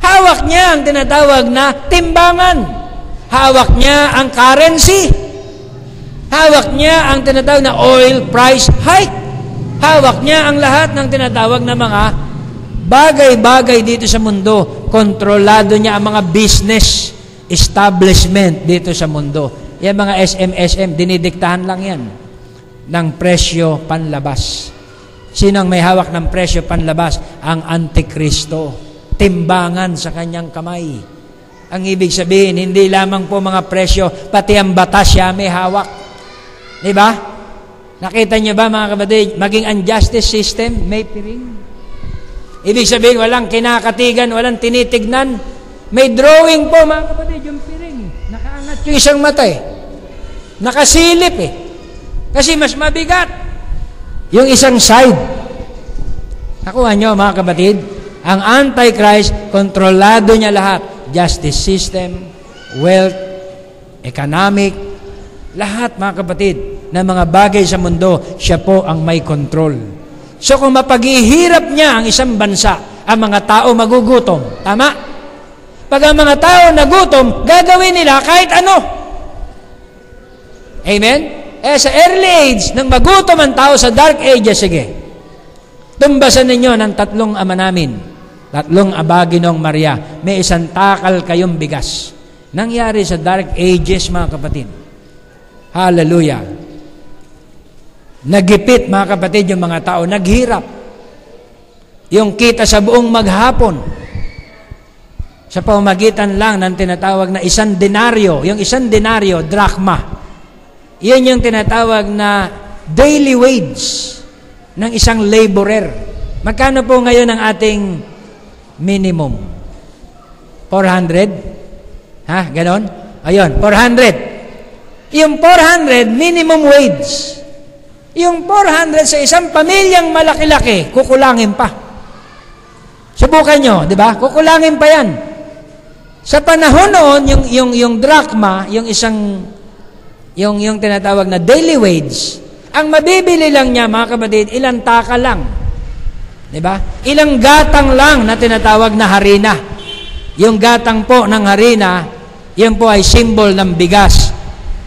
Hawak niya ang tinatawag na timbangan. Hawak niya ang currency. Hawak niya ang tinatawag na oil price hike. Hawak niya ang lahat ng tinatawag na mga bagay-bagay dito sa mundo. Kontrolado niya ang mga business establishment dito sa mundo. Yan mga SMSM, dinidiktahan lang yan ng presyo panlabas. Sino ang may hawak ng presyo panlabas? Ang Antikristo. Timbangan sa kanyang kamay. Ang ibig sabihin, hindi lamang po mga presyo, pati ang batas siya may hawak. Diba? Nakita niyo ba mga kapatid, maging ang justice system, may piring. Ibig sabihin, walang kinakatigan, walang tinitignan. May drawing po mga kapatid, yung piring. Nakaangat yung isang mata eh. Nakasilip eh. Kasi mas mabigat yung isang side. Nakuha nyo mga kapatid, ang Antichrist, kontrolado niya lahat. Justice system, wealth, economic, lahat mga kapatid, na mga bagay sa mundo, siya po ang may control. So kung mapaghihirap niya ang isang bansa, ang mga tao magugutom. Tama? Pag ang mga tao nagutom, gagawin nila kahit ano. Amen? Sa early age, nang magutom ang tao sa dark ages, sige, tumbasan ninyo ng 3 ama namin, 3 abaginong Maria, may isang takal kayong bigas. Nangyari sa dark ages, mga kapatid. Hallelujah. Nagipit, mga kapatid, yung mga tao, naghirap. Yung kita sa buong maghapon, sa pamamagitan lang ng tinatawag na 1 denaryo, yung 1 denaryo, drachma. Yan yung tinatawag na daily wage ng isang laborer. Magkano po ngayon ang ating minimum? 400? Ha? Ganon? Ayun, 400. Yung 400, minimum wage. Yung 400 sa isang pamilyang malaki-laki, kukulangin pa. Subukan nyo, di ba? Kukulangin pa yan. Sa panahon noon, yung drachma, yung isang yung tinatawag na daily wage, ang mabibili lang niya, mga kapatid, ilang taka lang. Diba? Ilang gatang lang na tinatawag na harina. Yung gatang po ng harina, yun po ay symbol ng bigas,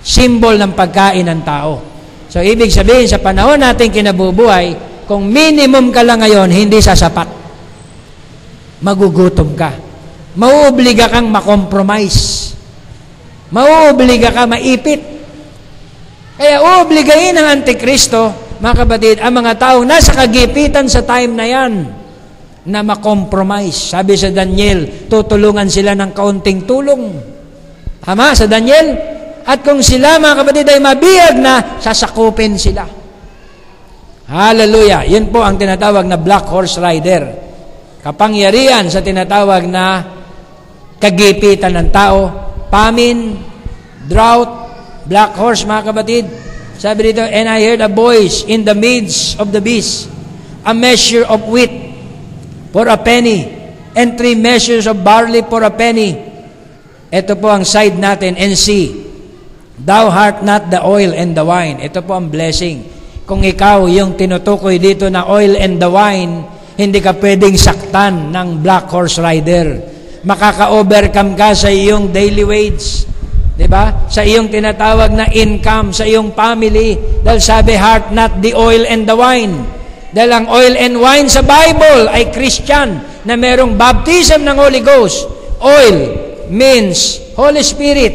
symbol ng pagkain ng tao. So, ibig sabihin, sa panahon natin kinabubuhay, kung minimum ka lang ngayon, hindi sasapat. Magugutom ka. Mauobliga kang makompromise. Mauobliga ka maipit. Kaya uobligahin ng Antikristo, mga kapatid, ang mga taong nasa kagipitan sa time na yan, na makompromise. Sabi sa Daniel, tutulungan sila ng kaunting tulong. Tama? Sa Daniel? At kung sila, mga kapatid, ay mabiyag na, sasakupin sila. Hallelujah! Yun po ang tinatawag na Black Horse Rider. Kapangyarihan sa tinatawag na kagipitan ng tao, famine, drought, black horse, mga kapatid. Sabi dito, and I heard a voice in the midst of the beast, a measure of wheat for a penny, and 3 measures of barley for a penny. Ito po ang side natin, and see, thou art not the oil and the wine. Ito po ang blessing. Kung ikaw yung tinutukoy dito na oil and the wine, hindi ka pwedeng saktan ng black horse rider. Makaka-overcome ka sa iyong daily wage. Diba? Sa iyong tinatawag na income, sa iyong family. Dahil sabi, heart not the oil and the wine. Dahil ang oil and wine sa Bible ay Christian na merong baptism ng Holy Ghost. Oil means Holy Spirit.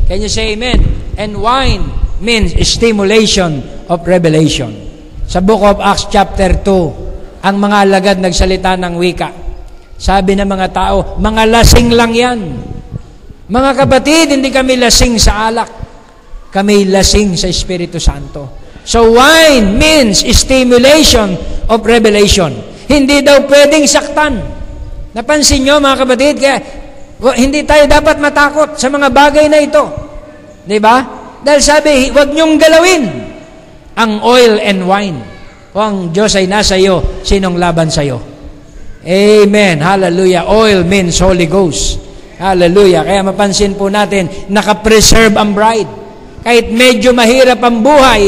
Can you say amen? And wine means stimulation of revelation. Sa Book of Acts chapter 2, ang mga alagad nagsalita ng wika. Sabi ng mga tao, mga lasing lang yan. Mga kapatid, hindi kami lasing sa alak. Kami lasing sa Espiritu Santo. So wine means stimulation of revelation. Hindi daw pwedeng saktan. Napansin nyo mga kapatid, kaya hindi tayo dapat matakot sa mga bagay na ito. Diba? Dahil sabi, huwag nyong galawin ang oil and wine. Kung ang Diyos ay nasa iyo, sinong laban sa iyo? Amen. Hallelujah. Oil means Holy Ghost. Hallelujah. Kaya mapansin po natin, nakapreserve ang bride. Kahit medyo mahirap ang buhay,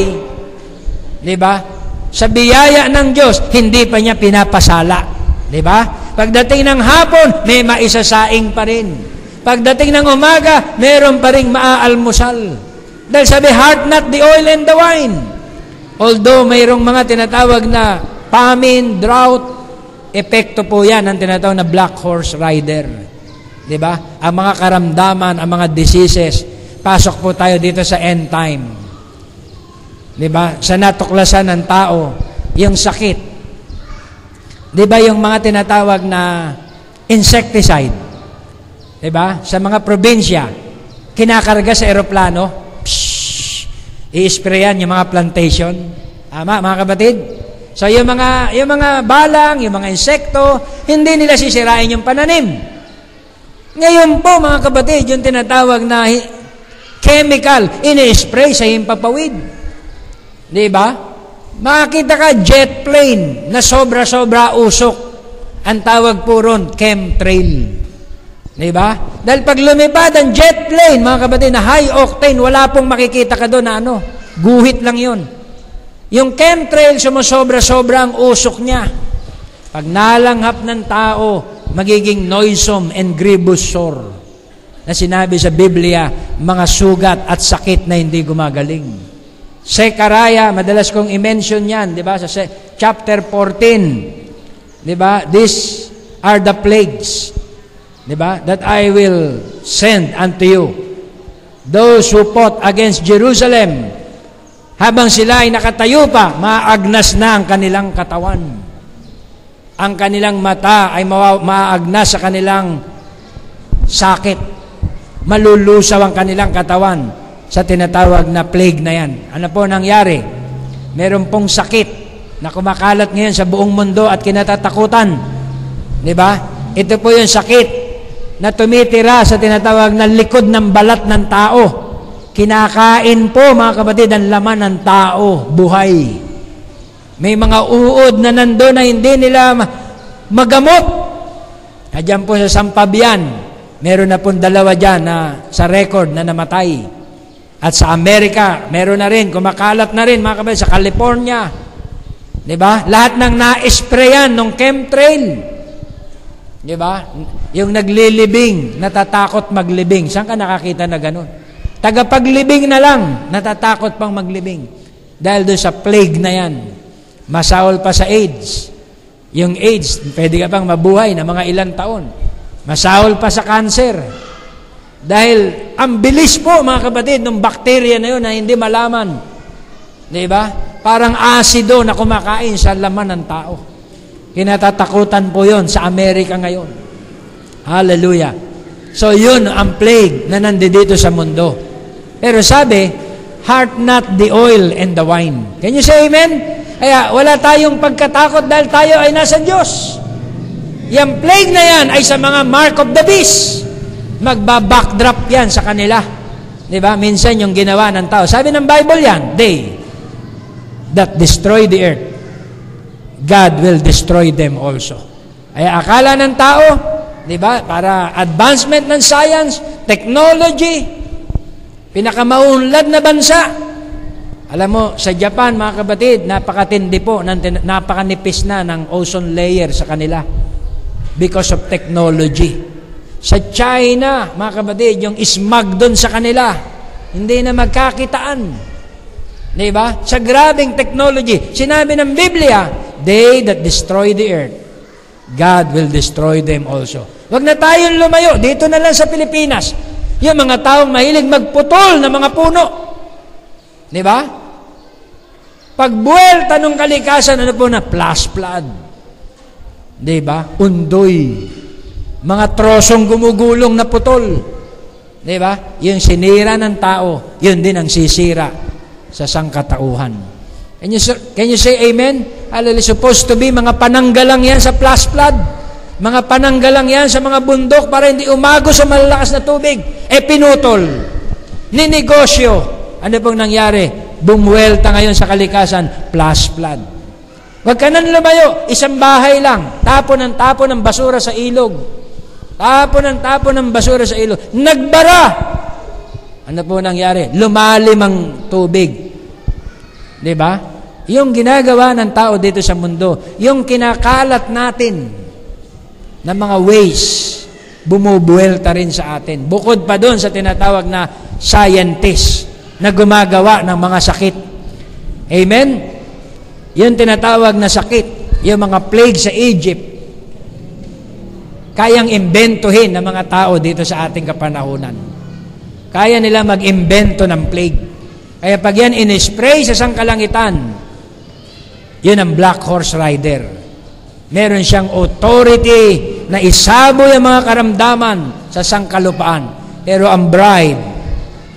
di ba? Sa biyaya ng Diyos, hindi pa niya pinapasala. Di ba? Pagdating ng hapon, may maisasaing pa rin. Pagdating ng umaga, meron pa rin maaalmusal. Dahil sabi, heart not the oil and the wine. Although mayroong mga tinatawag na famine, drought, epekto po yan ang tinatawag na black horse rider. Diba? Ang mga karamdaman, ang mga diseases, pasok po tayo dito sa end time. Diba? Sa natuklasan ng tao, yung sakit. Diba yung mga tinatawag na insecticide? Diba? Sa mga probinsya, kinakarga sa eroplano, i-sprayan yung mga plantation. Ama, mga kapatid? So yung mga balang, yung mga insekto, hindi nila sisirain yung pananim. Ngayon po, mga kapatid, yung tinatawag na chemical, ini-spray sa himpapawid. Di ba? Makakita ka jet plane na sobra-sobra usok. Ang tawag po ron, chemtrail. Di ba? Dahil pag lumipad ang jet plane, mga kapatid, na high octane, wala pong makikita ka doon na guhit lang yun. Yung chemtrail, sumusobra-sobra ang usok niya. Pag nalanghap ng tao, magiging noisome and grievous sore na sinabi sa Biblia, mga sugat at sakit na hindi gumagaling. Zechariah, madalas kong i-mention yan, di ba? Sa chapter 14, di ba? These are the plagues, di ba? That I will send unto you. Those who fought against Jerusalem, habang sila ay nakatayo pa, maagnas na ang kanilang katawan. Ang kanilang mata ay maagnas sa kanilang sakit. Malulusaw ang kanilang katawan sa tinatawag na plague na yan. Ano po nangyari? Meron pong sakit na kumakalat ngayon sa buong mundo at kinatatakutan. Di ba? Ito po yung sakit na tumitira sa tinatawag na likod ng balat ng tao. Kinakain po, mga kapatid, ang laman ng tao, buhay. May mga uod na nandoon na hindi nila magamot. Diyan po sa Sampabian, meron na pong 2 dyan na sa record na namatay. At sa Amerika, meron na rin, kumakalat na rin, mga kapatid, sa California. Diba? Lahat ng na-sprayan ng chemtrail. Diba? Yung naglilibing, natatakot maglibing. Saan ka nakakita na ganun? Tagapaglibing na lang, natatakot pang maglibing. Dahil doon sa plague na yan. Masahol pa sa AIDS. Yung AIDS, pwede ka pang mabuhay na mga ilang taon. Masahol pa sa cancer. Dahil ang bilis po, mga kapatid, ng bakterya na yun na hindi malaman. Diba? Parang asido na kumakain sa laman ng tao. Kinatatakutan po yun sa Amerika ngayon. Hallelujah. So yun ang plague na nandito sa mundo. Pero sabi, heart not the oil and the wine. Can you say amen? Kaya wala tayong pagkatakot dahil tayo ay nasa Diyos. Yung plague na yan ay sa mga mark of the beast. Magba-backdrop yan sa kanila. Diba? Minsan yung ginawa ng tao. Sabi ng Bible yan, they that destroy the earth, God will destroy them also. Ay akala ng tao, diba? Para advancement ng science, technology, pinakamaunlad na bansa. Alam mo, sa Japan, mga kapatid, napakatindi po, napakanipis na ng ozone layer sa kanila because of technology. Sa China, mga kapatid, yung smog doon sa kanila, hindi na magkakitaan. Di ba? Sa grabing technology, sinabi ng Biblia, they that destroy the earth, God will destroy them also. Wag na tayong lumayo. Dito na lang sa Pilipinas. Yung mga taong mahilig magputol ng mga puno. Di ba? Pagbuwelta ng kalikasan, ano po na? Flash flood. Di ba? Undoy. Mga trosong gumugulong na putol. Di ba? Yung sinira ng tao, yun din ang sisira sa sangkatauhan. Can you say amen? Hallelujah. Supposed to be mga pananggalang yan sa flash flood. Mga pananggalang yan sa mga bundok para hindi umago sa malalakas na tubig. Pinutol. Ninegosyo. Ano pong nangyari? Bumuwelta ngayon sa kalikasan, flash flood. Huwag ka nang lumayo. Isang bahay lang. Tapon ng basura sa ilog. Tapon ng basura sa ilog. Nagbara. Ano po nangyari? Lumalim ang tubig. Diba? Yung ginagawa ng tao dito sa mundo, yung kinakalat natin na mga ways, bumubuwelta rin sa atin. Bukod pa doon sa tinatawag na scientist na gumagawa ng mga sakit. Amen? Yung tinatawag na sakit, yung mga plague sa Egypt, kayang imbentohin ng mga tao dito sa ating kapanahunan. Kaya nila mag-imbento ng plague. Kaya pag yan in-spray sa sangkalangitan, yun ang black horse rider. Meron siyang authority na isaboy ang mga karamdaman sa sangkalupaan. Pero ang bride,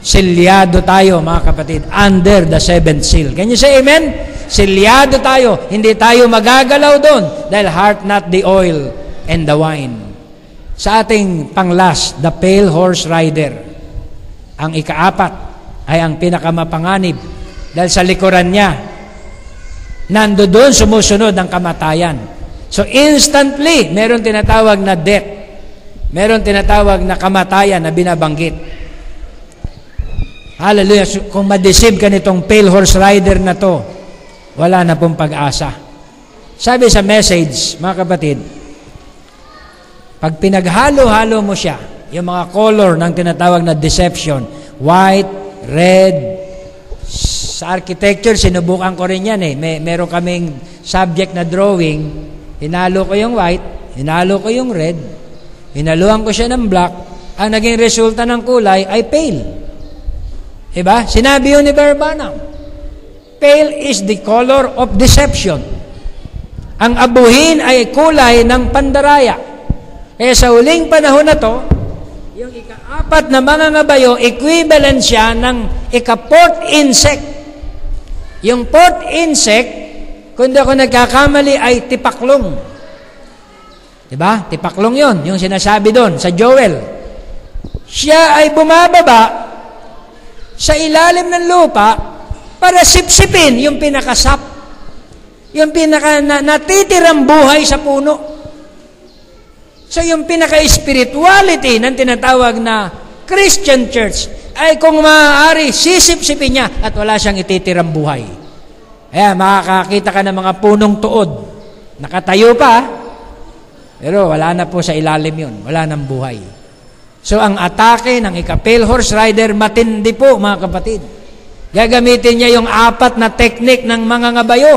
silyado tayo mga kapatid, under the seventh seal. Can you say amen? Silyado tayo. Hindi tayo magagalaw doon dahil heart not the oil and the wine. Sa ating panglas, the pale horse rider, ang ikaapat ay ang pinakamapanganib dahil sa likuran niya, nando doon sumusunod ang kamatayan. So instantly, meron tinatawag na death. Meron tinatawag na kamatayan na binabanggit. Hallelujah. So, kung ma-deceive ka nitong pale horse rider na to, wala na pong pag-asa. Sabi sa message, mga kapatid, pag pinaghalo-halo mo siya, yung mga color ng tinatawag na deception, white, red, sa architecture, sinubukan ko rin yan eh. Meron kaming subject na drawing, hinalo ko yung white, hinalo ko yung red, hinaluan ko siya ng black, ang naging resulta ng kulay ay pale. Diba? Sinabi yun ni Barbanam. Pale is the color of deception. Ang abuhin ay kulay ng pandaraya. Kaya sa huling panahon na to, yung ikaapat na mga ngabayo, equivalent siya ng ika-fourth insect. Yung fourth insect, kung di ako nagkakamali, ay tipaklong. Diba? Tipaklong yon, yung sinasabi doon sa Joel. Siya ay bumababa sa ilalim ng lupa para sipsipin yung pinakasap, yung natitirang buhay sa puno. So yung pinaka-spirituality ng tinatawag na Christian church ay kung maaari, sisip-sipin niya at wala siyang ititirang buhay. Kaya makakakita ka ng mga punong tuod. Nakatayo pa, pero wala na po sa ilalim yun. Wala nang buhay. So ang atake ng ika-pale horse rider, matindi po mga kapatid. Gagamitin niya yung apat na teknik ng mga ngabayo.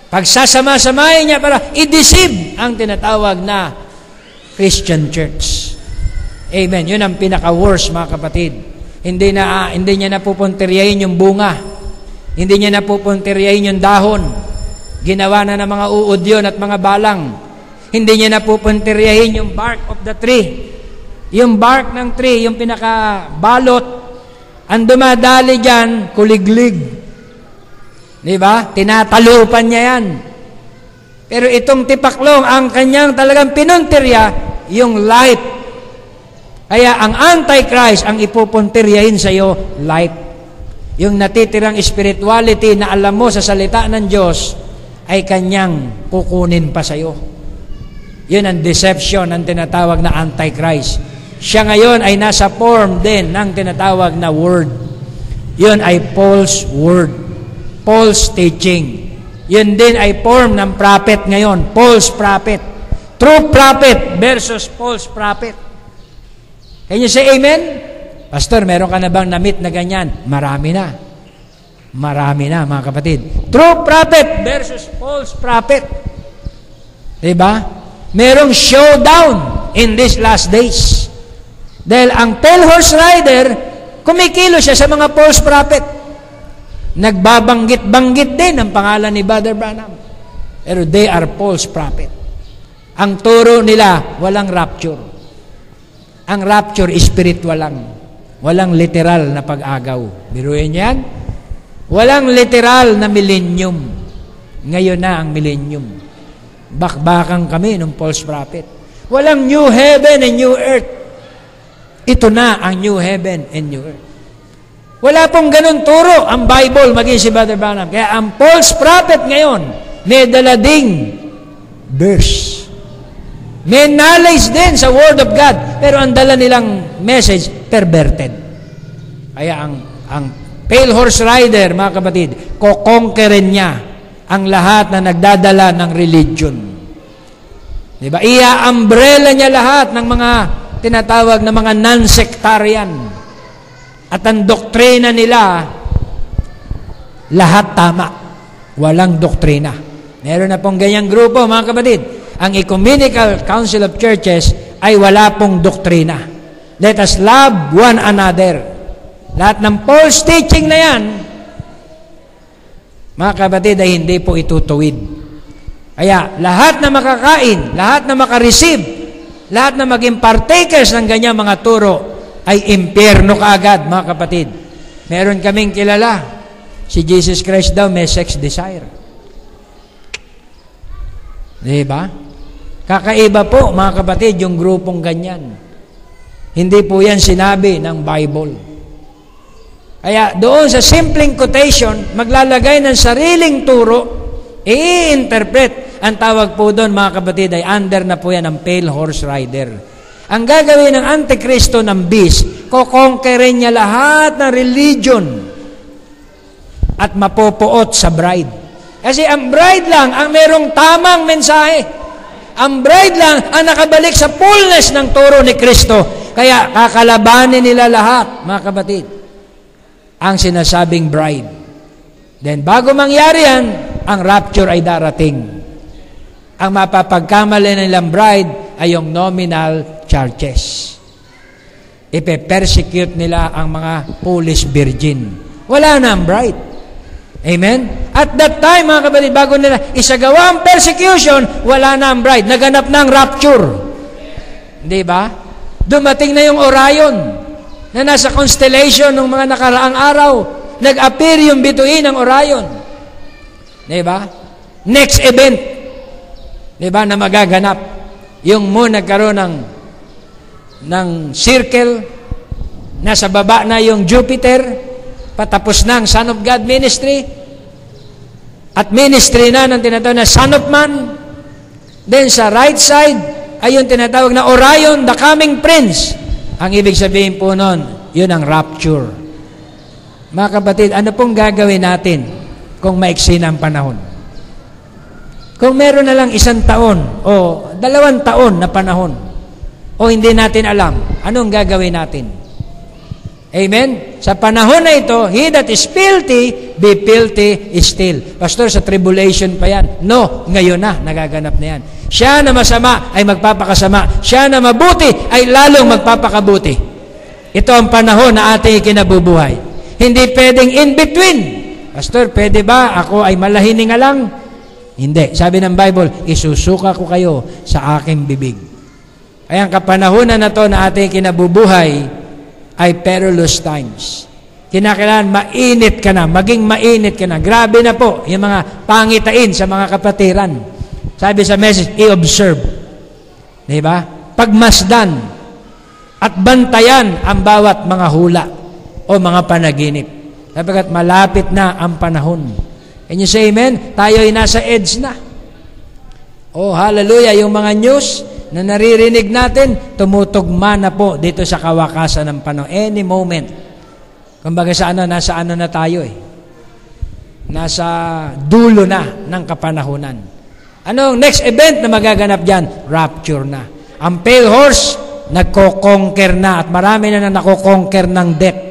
Pagsasama-samahin niya para i-deceive ang tinatawag na Christian church. Amen. Yun ang pinaka-worst mga kapatid. Hindi niya napupuntiryahin yung bunga. Hindi niya napupuntiryahin yung dahon. Ginawa na ng mga uod yun at mga balang. Hindi niya napupuntiryahin yung bark of the tree. Yung bark ng tree, yung pinaka-balot, ang dumadali dyan, kuliglig. Diba? Tinatalupan niya yan. Pero itong tipaklong, ang kanyang talagang pinuntirya, yung life. Kaya ang Antichrist, ang ipupuntiryahin sa iyo, life. Yung natitirang spirituality na alam mo sa salita ng Diyos, ay kanyang kukunin pa sa iyo. Yun ang deception ng tinatawag na Antichrist. Siya ngayon ay nasa form din ng tinatawag na word. Yun ay false word. False teaching. Yun din ay form ng prophet ngayon. False prophet. True prophet versus false prophet. Can you say amen? Pastor, meron ka na bang na-meet na ganyan? Marami na. Marami na, mga kapatid. True prophet versus false prophet. Diba? Merong showdown in these last days. Dahil ang pale horse rider, kumikilo siya sa mga false prophet. Nagbabanggit-banggit din ang pangalan ni Brother Branham. Pero they are false prophet. Ang turo nila, walang rapture. Ang rapture, spiritual lang. Walang literal na pag-agaw. Biruin yan? Walang literal na millennium. Ngayon na ang millennium. Bakbakan kami ng false prophet. Walang new heaven and new earth. Ito na ang new heaven and new earth. Wala pong ganun turo ang Bible, maging si Brother Branham. Kaya ang false prophet ngayon, may dalading verse. May knowledge din sa Word of God, pero ang dala nilang message, perverted. Kaya ang pale horse rider, mga kapatid, kokonkerin niya ang lahat na nagdadala ng religion. Diba? Ia-umbrella niya lahat ng mga tinatawag na mga non-sectarian. At ang doktrina nila, lahat tama. Walang doktrina. Meron na pong ganyang grupo, mga kapatid. Ang Ecumenical Council of Churches ay wala pong doktrina. Let us love one another. Lahat ng false teaching na yan, mga kapatid, ay hindi po itutuwid. Kaya lahat na makakain, lahat na makareceive, lahat na maging partakers ng ganyang mga turo ay impyerno kaagad, mga kapatid. Meron kaming kilala, si Jesus Christ daw may sex desire. Diba? Kakaiba po, mga kapatid, yung grupong ganyan. Hindi po yan sinabi ng Bible. Kaya doon sa simpleng quotation, maglalagay ng sariling turo, i-interpret. Ang tawag po doon, mga kapatid, ay under na po yan ng pale horse rider. Ang gagawin ng Antikristo ng beast, kokonkerin niya lahat ng religion at mapopoot sa bride. Kasi ang bride lang ang merong tamang mensahe. Ang bride lang ang nakabalik sa fullness ng turo ni Kristo. Kaya kakalabanin nila lahat, mga kapatid, ang sinasabing bride. Then bago mangyari yan, ang rapture ay darating. Ang mapapagkamali nilang bride ay yung nominal churches. Ipe-persecute nila ang mga foolish virgin. Wala na ang bride. Amen? At that time, mga kapatid, bago nila isagawa ang persecution, wala na ang bride. Naganap na ang rapture. Di ba? Dumating na yung Orion na nasa constellation ng mga nakaraang araw. Nag-appear yung bituin ng Orion. Di ba? Next event. Di ba? Na magaganap. Yung moon nagkaroon ng circle. Nasa baba na yung Jupiter. Patapos na ang Son of God ministry. At ministry na ng tinatawag na Son of Man. Then sa right side ay yung tinatawag na Orion, the coming prince. Ang ibig sabihin po nun, yun ang rapture. Mga kapatid, ano pong gagawin natin kung maiksi na ang panahon? Kung meron na lang 1 taon o 2 taon na panahon o hindi natin alam, anong gagawin natin? Amen? Sa panahon na ito, he that is filthy, be filthy still. Pastor, sa tribulation pa yan. No, ngayon na, nagaganap na yan. Siya na masama ay magpapakasama. Siya na mabuti ay lalong magpapakabuti. Ito ang panahon na ating kinabubuhay. Hindi pwedeng in between. Pastor, pwede ba ako ay malahininga lang? Hindi. Sabi ng Bible, isusuka ko kayo sa aking bibig. Kaya ang kapanahonan na to na ating kinabubuhay ay perilous times. Kinakailangan mainit ka na, maging mainit ka na. Grabe na po yung mga pangitain sa mga kapatiran. Sabi sa message, i-observe. Diba? Pagmasdan at bantayan ang bawat mga hula o mga panaginip. Sapagkat malapit na ang panahon. Can you say amen? Tayo ay nasa edge na. Oh, hallelujah. Yung mga news na naririnig natin, tumutugma na po dito sa kawakasan ng panahon. Any moment. Kumbaga nasa ano na tayo eh. Nasa dulo na ng kapanahunan. Anong next event na magaganap dyan? Rapture na. Ang pale horse, nagko-conquer na at marami na nako-conquer ng death.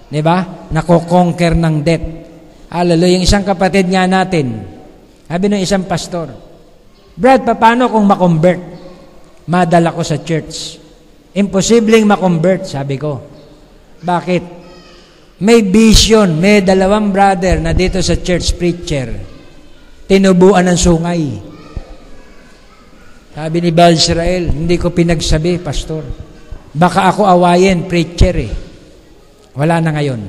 Diba? Nako-conquer ng death. Hallelujah. Yung isang kapatid nga natin, sabi ng isang pastor, Brad, paano kung makonvert? Madala ko sa church. Imposibleng makonvert, sabi ko. Bakit? May vision, may 2 brother na dito sa church preacher. Tinubuan ng sungay. Sabi ni Bal Israel, hindi ko pinagsabi, pastor. Baka ako awayin, preacher eh. Wala na ngayon.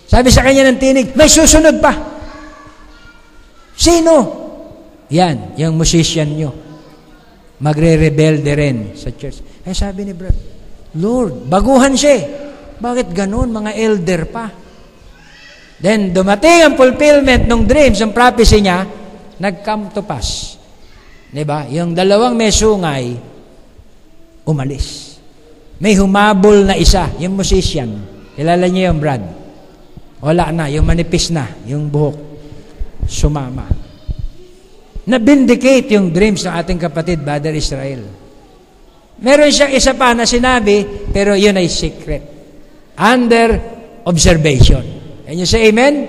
Sabi sa kanya ng tinig, may susunod pa. Sino? Yan, yung musician nyo. Magre-rebelde rin sa church. Eh sabi ni Brad, Lord, baguhan siya eh. Bakit ganun? Mga elder pa. Then, dumating ang fulfillment ng dreams, ang prophecy niya, nag-come to pass. Diba? Yung 2 may sungay, umalis. May humabol na isa, yung musician. Kilala niyo yung Brad? Wala na, yung manipis na, yung buhok. Sumama. Na-vindicate yung dreams ng ating kapatid, Brother Israel. Meron siyang isa pa na sinabi, pero yun ay secret. Under observation. Can you say amen?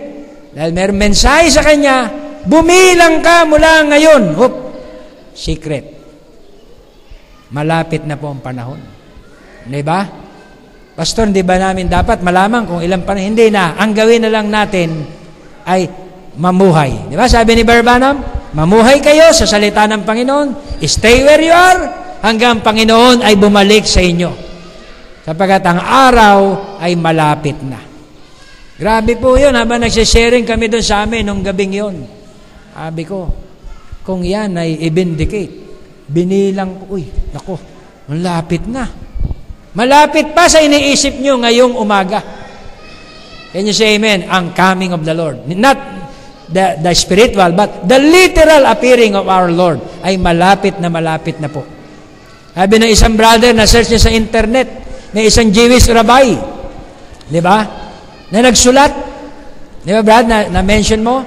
Dahil meron mensahe sa kanya, bumilang ka mula ngayon. Hoop, secret. Malapit na po ang panahon. Diba? Pastor, hindi ba namin dapat malaman kung ilang panahon? Hindi na. Ang gawin na lang natin ay mamuhay. Diba? Sabi ni Barbanam, mamuhay kayo sa salita ng Panginoon. Stay where you are hanggang Panginoon ay bumalik sa inyo. Sapagkat ang araw ay malapit na. Grabe po yun. Habang nagsisharing kami doon sa amin nung gabing yun. Sabi ko, kung yan ay i-vindicate, binilang ko, uy, nako, malapit na. Malapit pa sa iniisip nyo ngayong umaga. Can you say amen? Ang coming of the Lord. Not the spiritual, but the literal appearing of our Lord ay malapit na po. Sabi ng isang brother na search niya sa internet, may isang Jewish rabbi, di ba? Na nagsulat, di ba Brad, na-mention mo?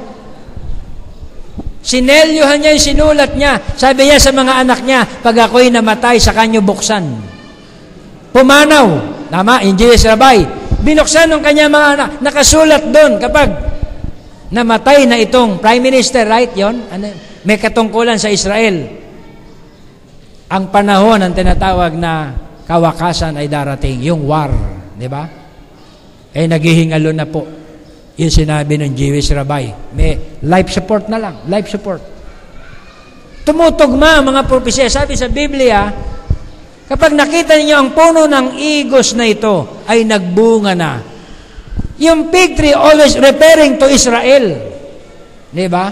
Sinelyuhan niya yung sinulat niya. Sabi niya sa mga anak niya, pag ako'y namatay, sa kanyo buksan. Pumanaw. Tama, yung Jewish rabbi. Binuksan ng kanya mga anak. Nakasulat doon kapag namatay na itong prime minister, right? Yon? May katungkulan sa Israel. Ang panahon ang tinatawag na kawakasan ay darating. Yung war. Di ba? Eh, naghihingalo na po. Yung sinabi ng Jewish rabbi. May life support na lang. Life support. Tumutugma ang mga propesya. Sabi sa Biblia, kapag nakita niyo ang puno ng igos na ito ay nagbunga na. Yung fig tree always referring to Israel. Di ba?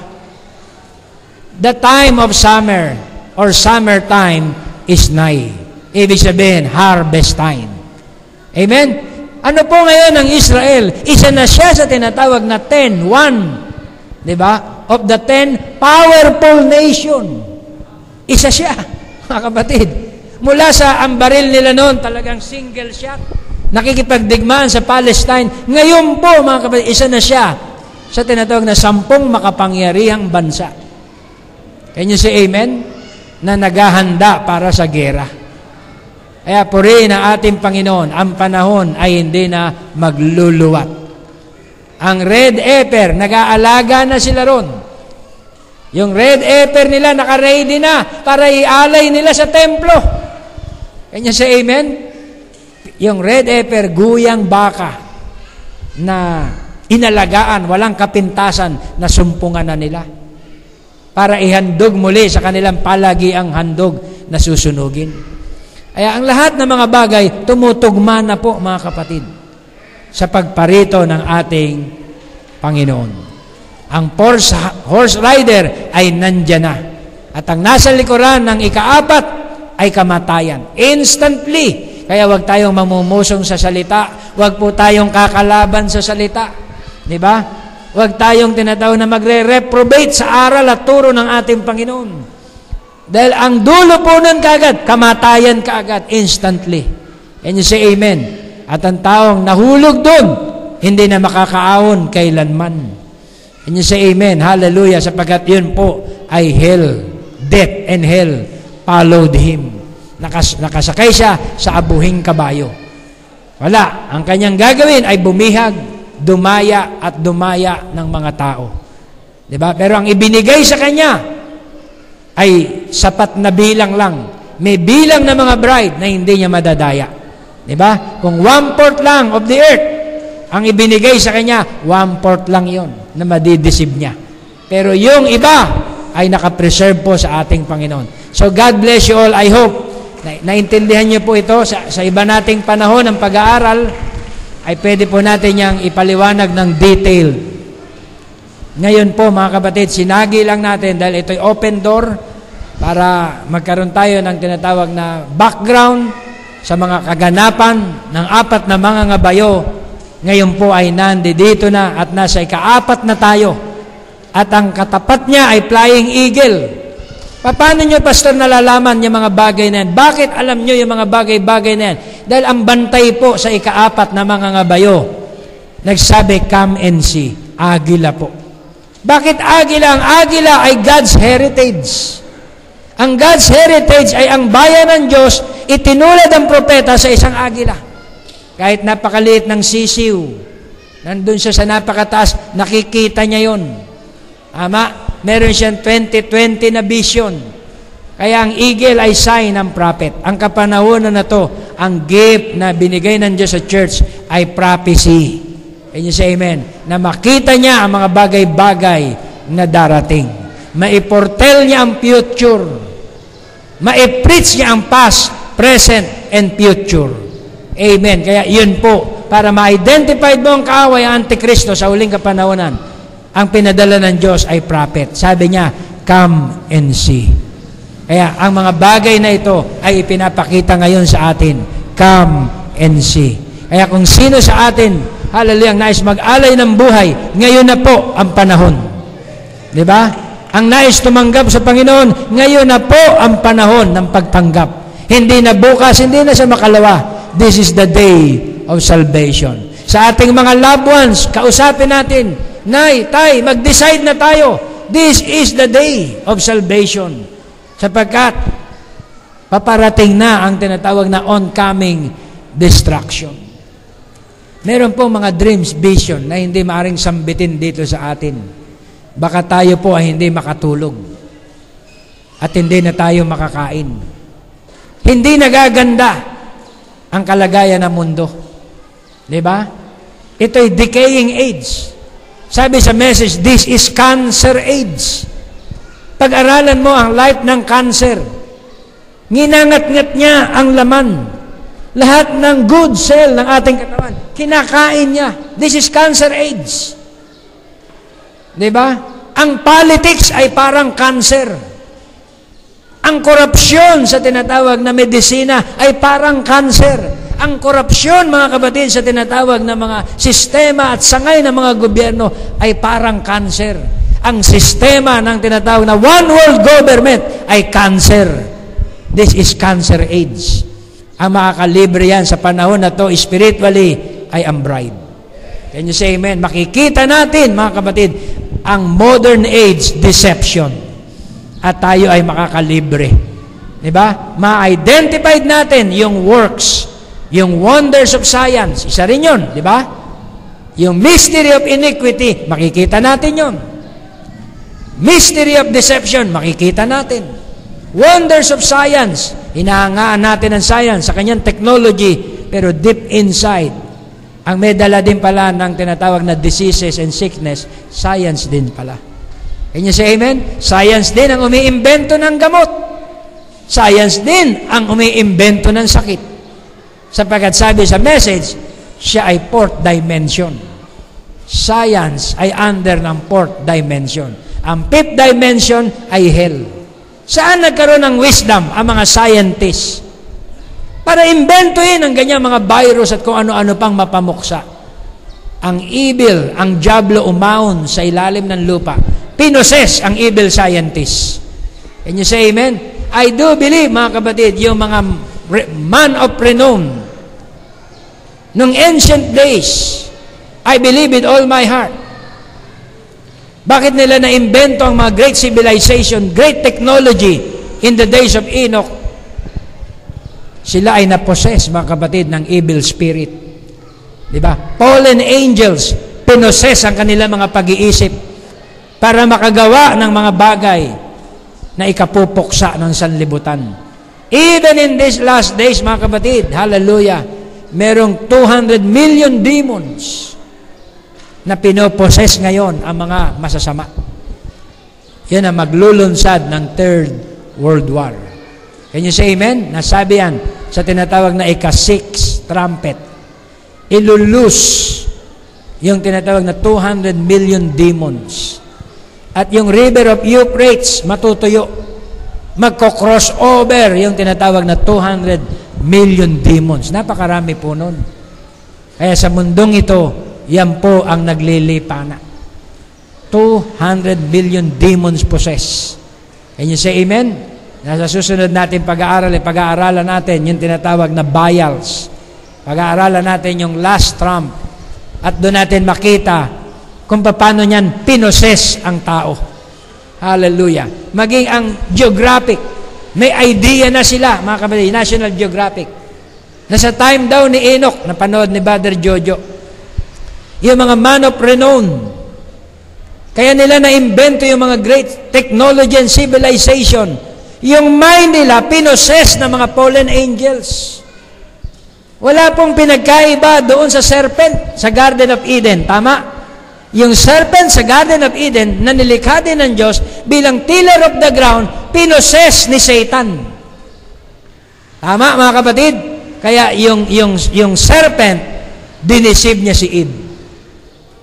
The time of summer or summertime is nigh. Ibig sabihin, harvest time. Amen? Ano po ngayon ang Israel? Isa na siya sa tinatawag na 10, di ba? Of the 10 powerful nation. Isa siya, mga kapatid. Mula sa ang baril nila noon, talagang single shot. Nakikipagdigmaan sa Palestine. Ngayon po, mga kapatid, isa na siya sa tinatawag na 10 makapangyarihang bansa. Can you say amen? Na naghahanda para sa gera. Kaya purihin ang ating Panginoon, ang panahon ay hindi na magluluwat. Ang red heifer, nag-aalaga na sila ron. Yung red heifer nila, naka-ready na para ialay nila sa templo. Kanya sa amen? Yung red heifer, guyang baka na inalagaan, walang kapintasan, na sumpungan na nila. Para ihandog muli sa kanilang palagiang handog na susunugin. Kaya ang lahat ng mga bagay, tumutugma na po, mga kapatid, sa pagparito ng ating Panginoon. Ang horse rider ay nandyan na. At ang nasa likuran ng ika-4 ay kamatayan. Instantly. Kaya wag tayong mamumusong sa salita. Wag po tayong kakalaban sa salita. Di ba? Wag tayong tinatawag na magre-reprobate sa aral at turo ng ating Panginoon. Dahil ang dulo po nun kaagad, kamatayan kaagad, instantly. And you say amen. At ang taong nahulog doon, hindi na makakaahon kailanman. And you say amen, hallelujah, sapagkat yun po ay hell, death and hell followed him. Nakasakay siya sa abuhing kabayo. Wala, ang kanyang gagawin ay bumihag, dumaya at dumaya ng mga tao. Diba? Pero ang ibinigay sa kanya ay sapat na bilang lang. May bilang na mga bride na hindi niya madadaya. Diba? Kung 1/4 lang of the earth ang ibinigay sa kanya, 1/4 lang yon na madideceive niya. Pero yung iba ay nakapreserve po sa ating Panginoon. So God bless you all. I hope naintindihan niyo po ito sa iba nating panahon ng pag-aaral ay pwede po natin yang ipaliwanag ng detail. Ngayon po mga kapatid, sinagi lang natin dahil ito'y open door para magkaroon tayo ng tinatawag na background sa mga kaganapan ng 4 na mga ngabayo. Ngayon po ay nandito na at nasa ika-4 na tayo. At ang katapat niya ay flying eagle. Paano nyo, Pastor, nalalaman yung mga bagay na yan? Bakit alam nyo yung mga bagay-bagay na yan? Dahil ang bantay po sa ika-4 na mga ngabayo, nagsabi, come and see. Agila po. Bakit agila? Ang agila ay God's heritage. Ang God's heritage ay ang bayan ng Diyos, itinulad ang propeta sa isang agila. Kahit napakaliit ng sisiw, nandun siya sa napakataas, nakikita niya yon. Ama, meron siyang 2020 na vision. Kaya ang eagle ay sign ng prophet. Ang kapanahonan na to, ang gift na binigay ng Diyos sa church ay prophecy. Can you say amen? Na makita niya ang mga bagay-bagay na darating. Maiportel niya ang future. Maipreach niya ang past, present, and future. Amen. Kaya yun po, para ma-identify mo ang kaaway, ang Antikristo sa huling kapanahonan, ang pinadala ng Diyos ay prophet. Sabi niya, come and see. Kaya ang mga bagay na ito ay ipinapakita ngayon sa atin. Come and see. Kaya kung sino sa atin, hallelujah, ang nais mag-alay ng buhay, ngayon na po ang panahon. Di ba? Ang nais tumanggap sa Panginoon, ngayon na po ang panahon ng pagtanggap. Hindi na bukas, hindi na sa makalawa. This is the day of salvation. Sa ating mga loved ones, kausapin natin, Nay, Tay, mag-decide na tayo. This is the day of salvation. Sapagkat paparating na ang tinatawag na oncoming destruction. Meron po mga dreams, vision na hindi maaring sambitin dito sa atin. Baka tayo po ay hindi makatulog at hindi na tayo makakain. Hindi nagaganda ang kalagayan ng mundo. Diba? Ito'y decaying age. Sabi sa message, this is cancer age. Pag-aralan mo ang life ng cancer. Nginangat-ngat niya ang laman. Lahat ng good cell ng ating katawan, kinakain niya. This is cancer age. Diba? Ang politics ay parang cancer. Ang korupsyon sa tinatawag na medisina ay parang cancer. Ang korupsyon, mga kapatid, sa tinatawag na mga sistema at sangay ng mga gobyerno ay parang cancer. Ang sistema ng tinatawag na one world government ay cancer. This is cancer age. Ang makakalibre yan sa panahon na to spiritually ay ang bride. Can you say amen? Makikita natin, mga kapatid, ang modern age deception. At tayo ay makakalibre. Diba? Ma-identified natin yung works, yung wonders of science. Isa rin yun, di ba? Yung mystery of iniquity, makikita natin yun. Mystery of deception, makikita natin. Wonders of science, hinahangaan natin ang science sa kanyang technology, pero deep inside, ang may dala din pala ng tinatawag na diseases and sickness, science din pala. Can you say amen? Science din ang umiimbento ng gamot. Science din ang umiimbento ng sakit. Sapagkat sabi sa message, siya ay 4th dimension. Science ay under ng 4th dimension. Ang 5th dimension ay hell. Saan nagkaroon ng wisdom ang mga scientists? Para imbentuhin ang ganyang mga virus at kung ano-ano pang mapamuksa. Ang evil, ang diablo umaon sa ilalim ng lupa. Pinoses ang evil scientists. Can you say amen? I do believe, mga kapatid, yung mga man of renown nung ancient days, I believe with all my heart Bakit nila na-invento ang mga great civilization, great technology in the days of Enoch? Sila ay na-possess, mga kapatid, ng evil spirit. Diba? Fallen angels, pinoses ang kanilang mga pag-iisip para makagawa ng mga bagay na ikapupuksa ng sanlibutan. Even in these last days, mga kapatid, hallelujah, merong 200 million demons na pinoposes ngayon ang mga masasama. Yan ang maglulunsad ng Third World War. Can you say amen? Nasabi yan sa tinatawag na ika-6 trumpet. Ilulus yung tinatawag na 200 million demons. At yung river of Euphrates matutuyo. Magko-crossover yung tinatawag na 200 million demons. Napakarami po nun. Kaya sa mundong ito, yan po ang naglilipana. 200 million demons possess. Can you say amen? Nasa susunod natin pag-aaralan natin yung tinatawag na vials. Pag-aaralan natin yung last trump. At doon natin makita kung paano niyan pinoses ang tao. Hallelujah. Maging ang geographic. May idea na sila, mga kapatid, National Geographic. Nasa time daw ni Enoch, napanood ni Brother Jojo, yung mga man of renown. Kaya nila na-invento yung mga great technology and civilization. Yung mind nila, pinoses ng mga fallen angels. Wala pong pinagkaiba doon sa serpent sa Garden of Eden. Tama? Yung serpent sa Garden of Eden na nilikha din ng Diyos bilang tiller of the ground, pinoses ni Satan. Tama, mga kapatid? Kaya yung serpent, dinisib niya si Eve.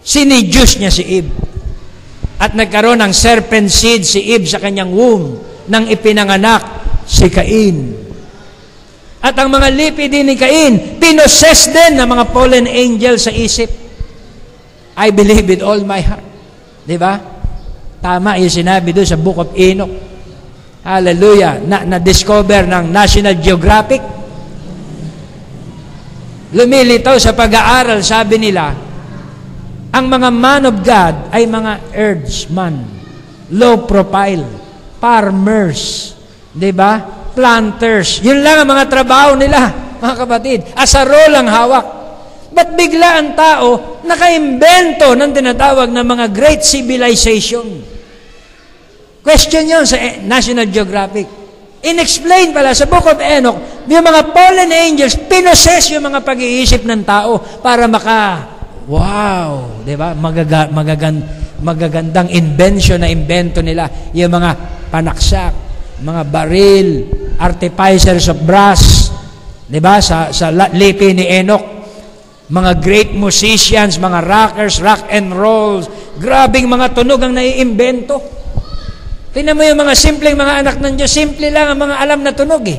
Sinidyus niya si Eve. At nagkaroon ng serpent seed si Eve sa kanyang womb nang ipinanganak si Cain. At ang mga lipi din ni Cain, pinoses din ng mga fallen angels sa isip. I believe with all my heart. Diba? Tama yung sinabi doon sa Book of Enoch. Hallelujah. Na-discover ng National Geographic. Lumilitaw sa pag-aaral, sabi nila, ang mga man of God ay mga herdsman, low profile, farmers, diba? Planters. Yun lang ang mga trabaho nila, mga kapatid. Asaro lang hawak. Ba't bigla ang tao nakaimbento ng tinatawag na mga great civilization? Question yun sa National Geographic. In-explain pala sa Book of Enoch, yung mga fallen angels, pinoses yung mga pag-iisip ng tao para wow, di ba? Magagandang invention na invento nila. Yung mga panaksak, mga baril, artificers of brass, di ba? Sa lipi ni Enoch, mga great musicians, mga rockers, rock and rolls, grabing mga tunog ang naiimbento. Tingnan mo yung mga simpleng mga anak ng Diyos, simple lang ang mga alam na tunog eh.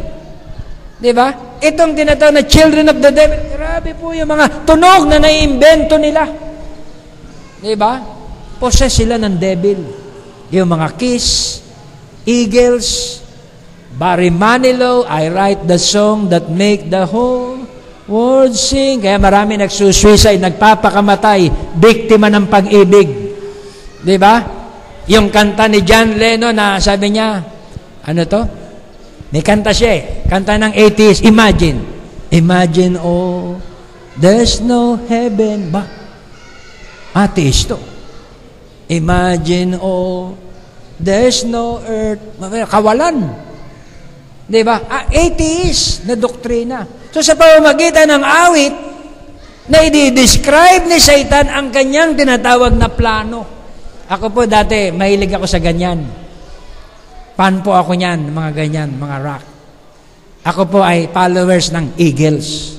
Di ba? Itong tinatawag na children of the devil, grabe po yung mga tunog na naiimbento nila. Di ba? Possess sila ng devil. Yung mga Kiss, Eagles, Barry Manilow, I write the song that make the whole world sing. Kaya marami nagsusuicide, nagpapakamatay, biktima ng pag-ibig. Di ba? Yung kanta ni John Lennon na sabi niya, ano to? May kanta siya eh. Kanta ng 80s. Imagine, oh, there's no heaven. Ba? Atheist to. Imagine, oh, there's no earth. Kawalan. Diba? Atheist na doktrina. So sa pamamagitan ng awit, na i-describe ni Satan ang kanyang tinatawag na plano. Ako po dati, mahilig ako sa ganyan. Fan po ako niyan, mga ganyan, mga rock. Ako po ay followers ng Eagles.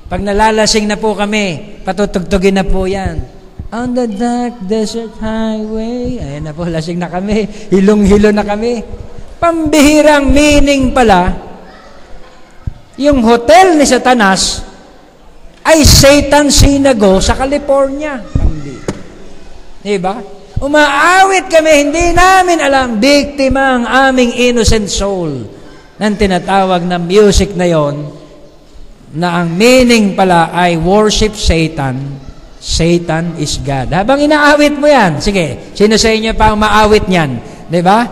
Pag nalalasing na po kami, patutugtugin na po yan. On the dark desert highway. Ayan na po, lasing na kami. Hilong-hilo na kami. Pambihirang meaning pala, yung hotel ni Satanas ay Satan Synagogue sa California. Diba? Umaawit kami, hindi namin alam, biktima ang aming innocent soul ng tinatawag na music na yon, na ang meaning pala ay worship Satan Satan is God. Habang inaawit mo yan, sige, sino sa inyo pa ang maawit niyan? Di ba?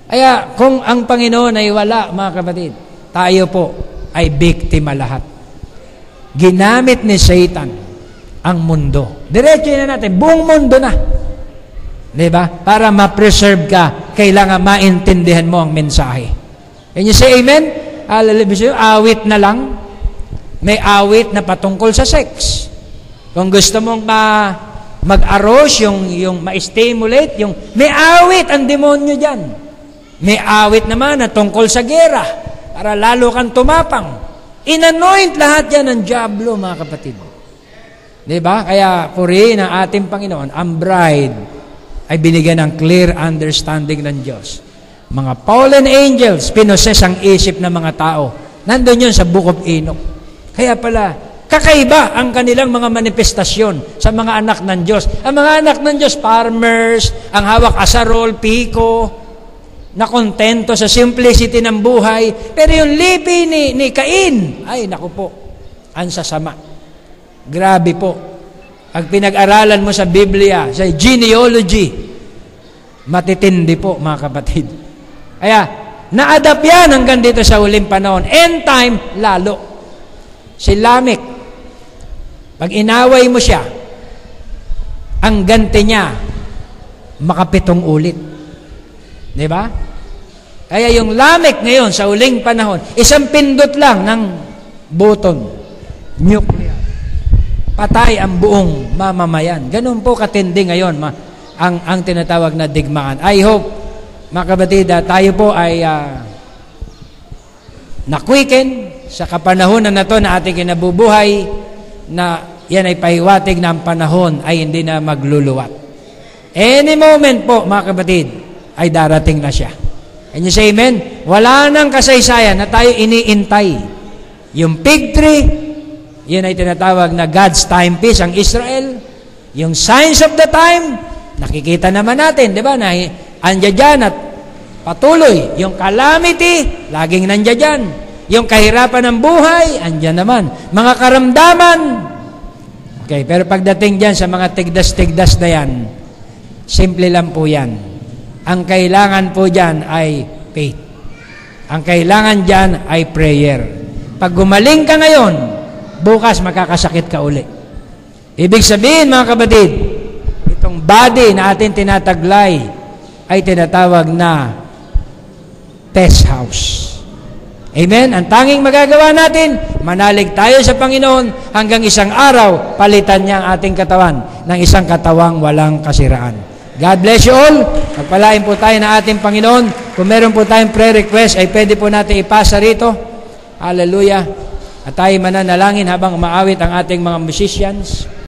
Kaya kung ang Panginoon ay wala, mga kapatid, tayo po ay biktima lahat. Ginamit ni Satan ang mundo. Diretso na natin, buong mundo na. Diba? Para ma-preserve ka, kailangan maintindihan mo ang mensahe. Can you say amen? Awit na lang. May awit na patungkol sa sex. Kung gusto mong mag-arouse, yung ma-stimulate, may awit ang demonyo dyan. May awit naman na tungkol sa gera, para lalo kang tumapang. In-anoint lahat yan ng diablo, mga kapatid. Diba? Kaya purihin ang ating Panginoon, ang bride ay binigyan ng clear understanding ng Diyos. Mga fallen angels, pinoses ang isip ng mga tao. Nandun yun sa Book of Enoch. Kaya pala, kakaiba ang kanilang mga manifestasyon sa mga anak ng Diyos. Ang mga anak ng Diyos, farmers, ang hawak asarol, piko, na kontento sa simplicity ng buhay. Pero yung lipi ni Cain, ay naku po, ang sasama. Grabe po. Pag pinag-aralan mo sa Biblia, sa genealogy, matitindi po, mga kapatid. Kaya, na-adapt yan hanggang dito sa huling panahon. End time, lalo. Si Lamech, pag inaway mo siya, ang ganti niya, makapitong ulit. Di ba? Kaya yung Lamech ngayon, sa huling panahon, isang pindot lang ng button, nuclear. Patay ang buong mamamayan. Ganun po katindi ngayon ang tinatawag na digmaan. I hope, mga kapatid, tayo po ay na-quicken sa kapanahonan na to na ating kinabubuhay, na yan ay pahiwatig na ang panahon ay hindi na magluluwat. Any moment po, mga kapatid, ay darating na siya. Can you say amen? Wala nang kasaysayan na tayo iniintay. Yung fig tree, yan ay tinatawag na God's timepiece, ang Israel. Yung signs of the time, nakikita naman natin, di ba? Na andyan dyan at patuloy. Yung calamity, laging nandyan dyan. Yung kahirapan ng buhay, andyan naman. Mga karamdaman. Okay, pero pagdating dyan sa mga tigdas-tigdas na yan, simple lang po yan. Ang kailangan po dyan ay faith. Ang kailangan dyan ay prayer. Pag gumaling ka ngayon, bukas makakasakit ka uli. Ibig sabihin, mga kapatid, itong body na ating tinataglay ay tinatawag na test house. Amen? Ang tanging magagawa natin, manalig tayo sa Panginoon hanggang isang araw, palitan niya ang ating katawan ng isang katawang walang kasiraan. God bless you all. Magpalain po tayo na ating Panginoon. Kung meron po tayong prayer request, ay pwede po natin ipasa rito. Hallelujah. At tayo mananalangin habang umaawit ang ating mga musicians.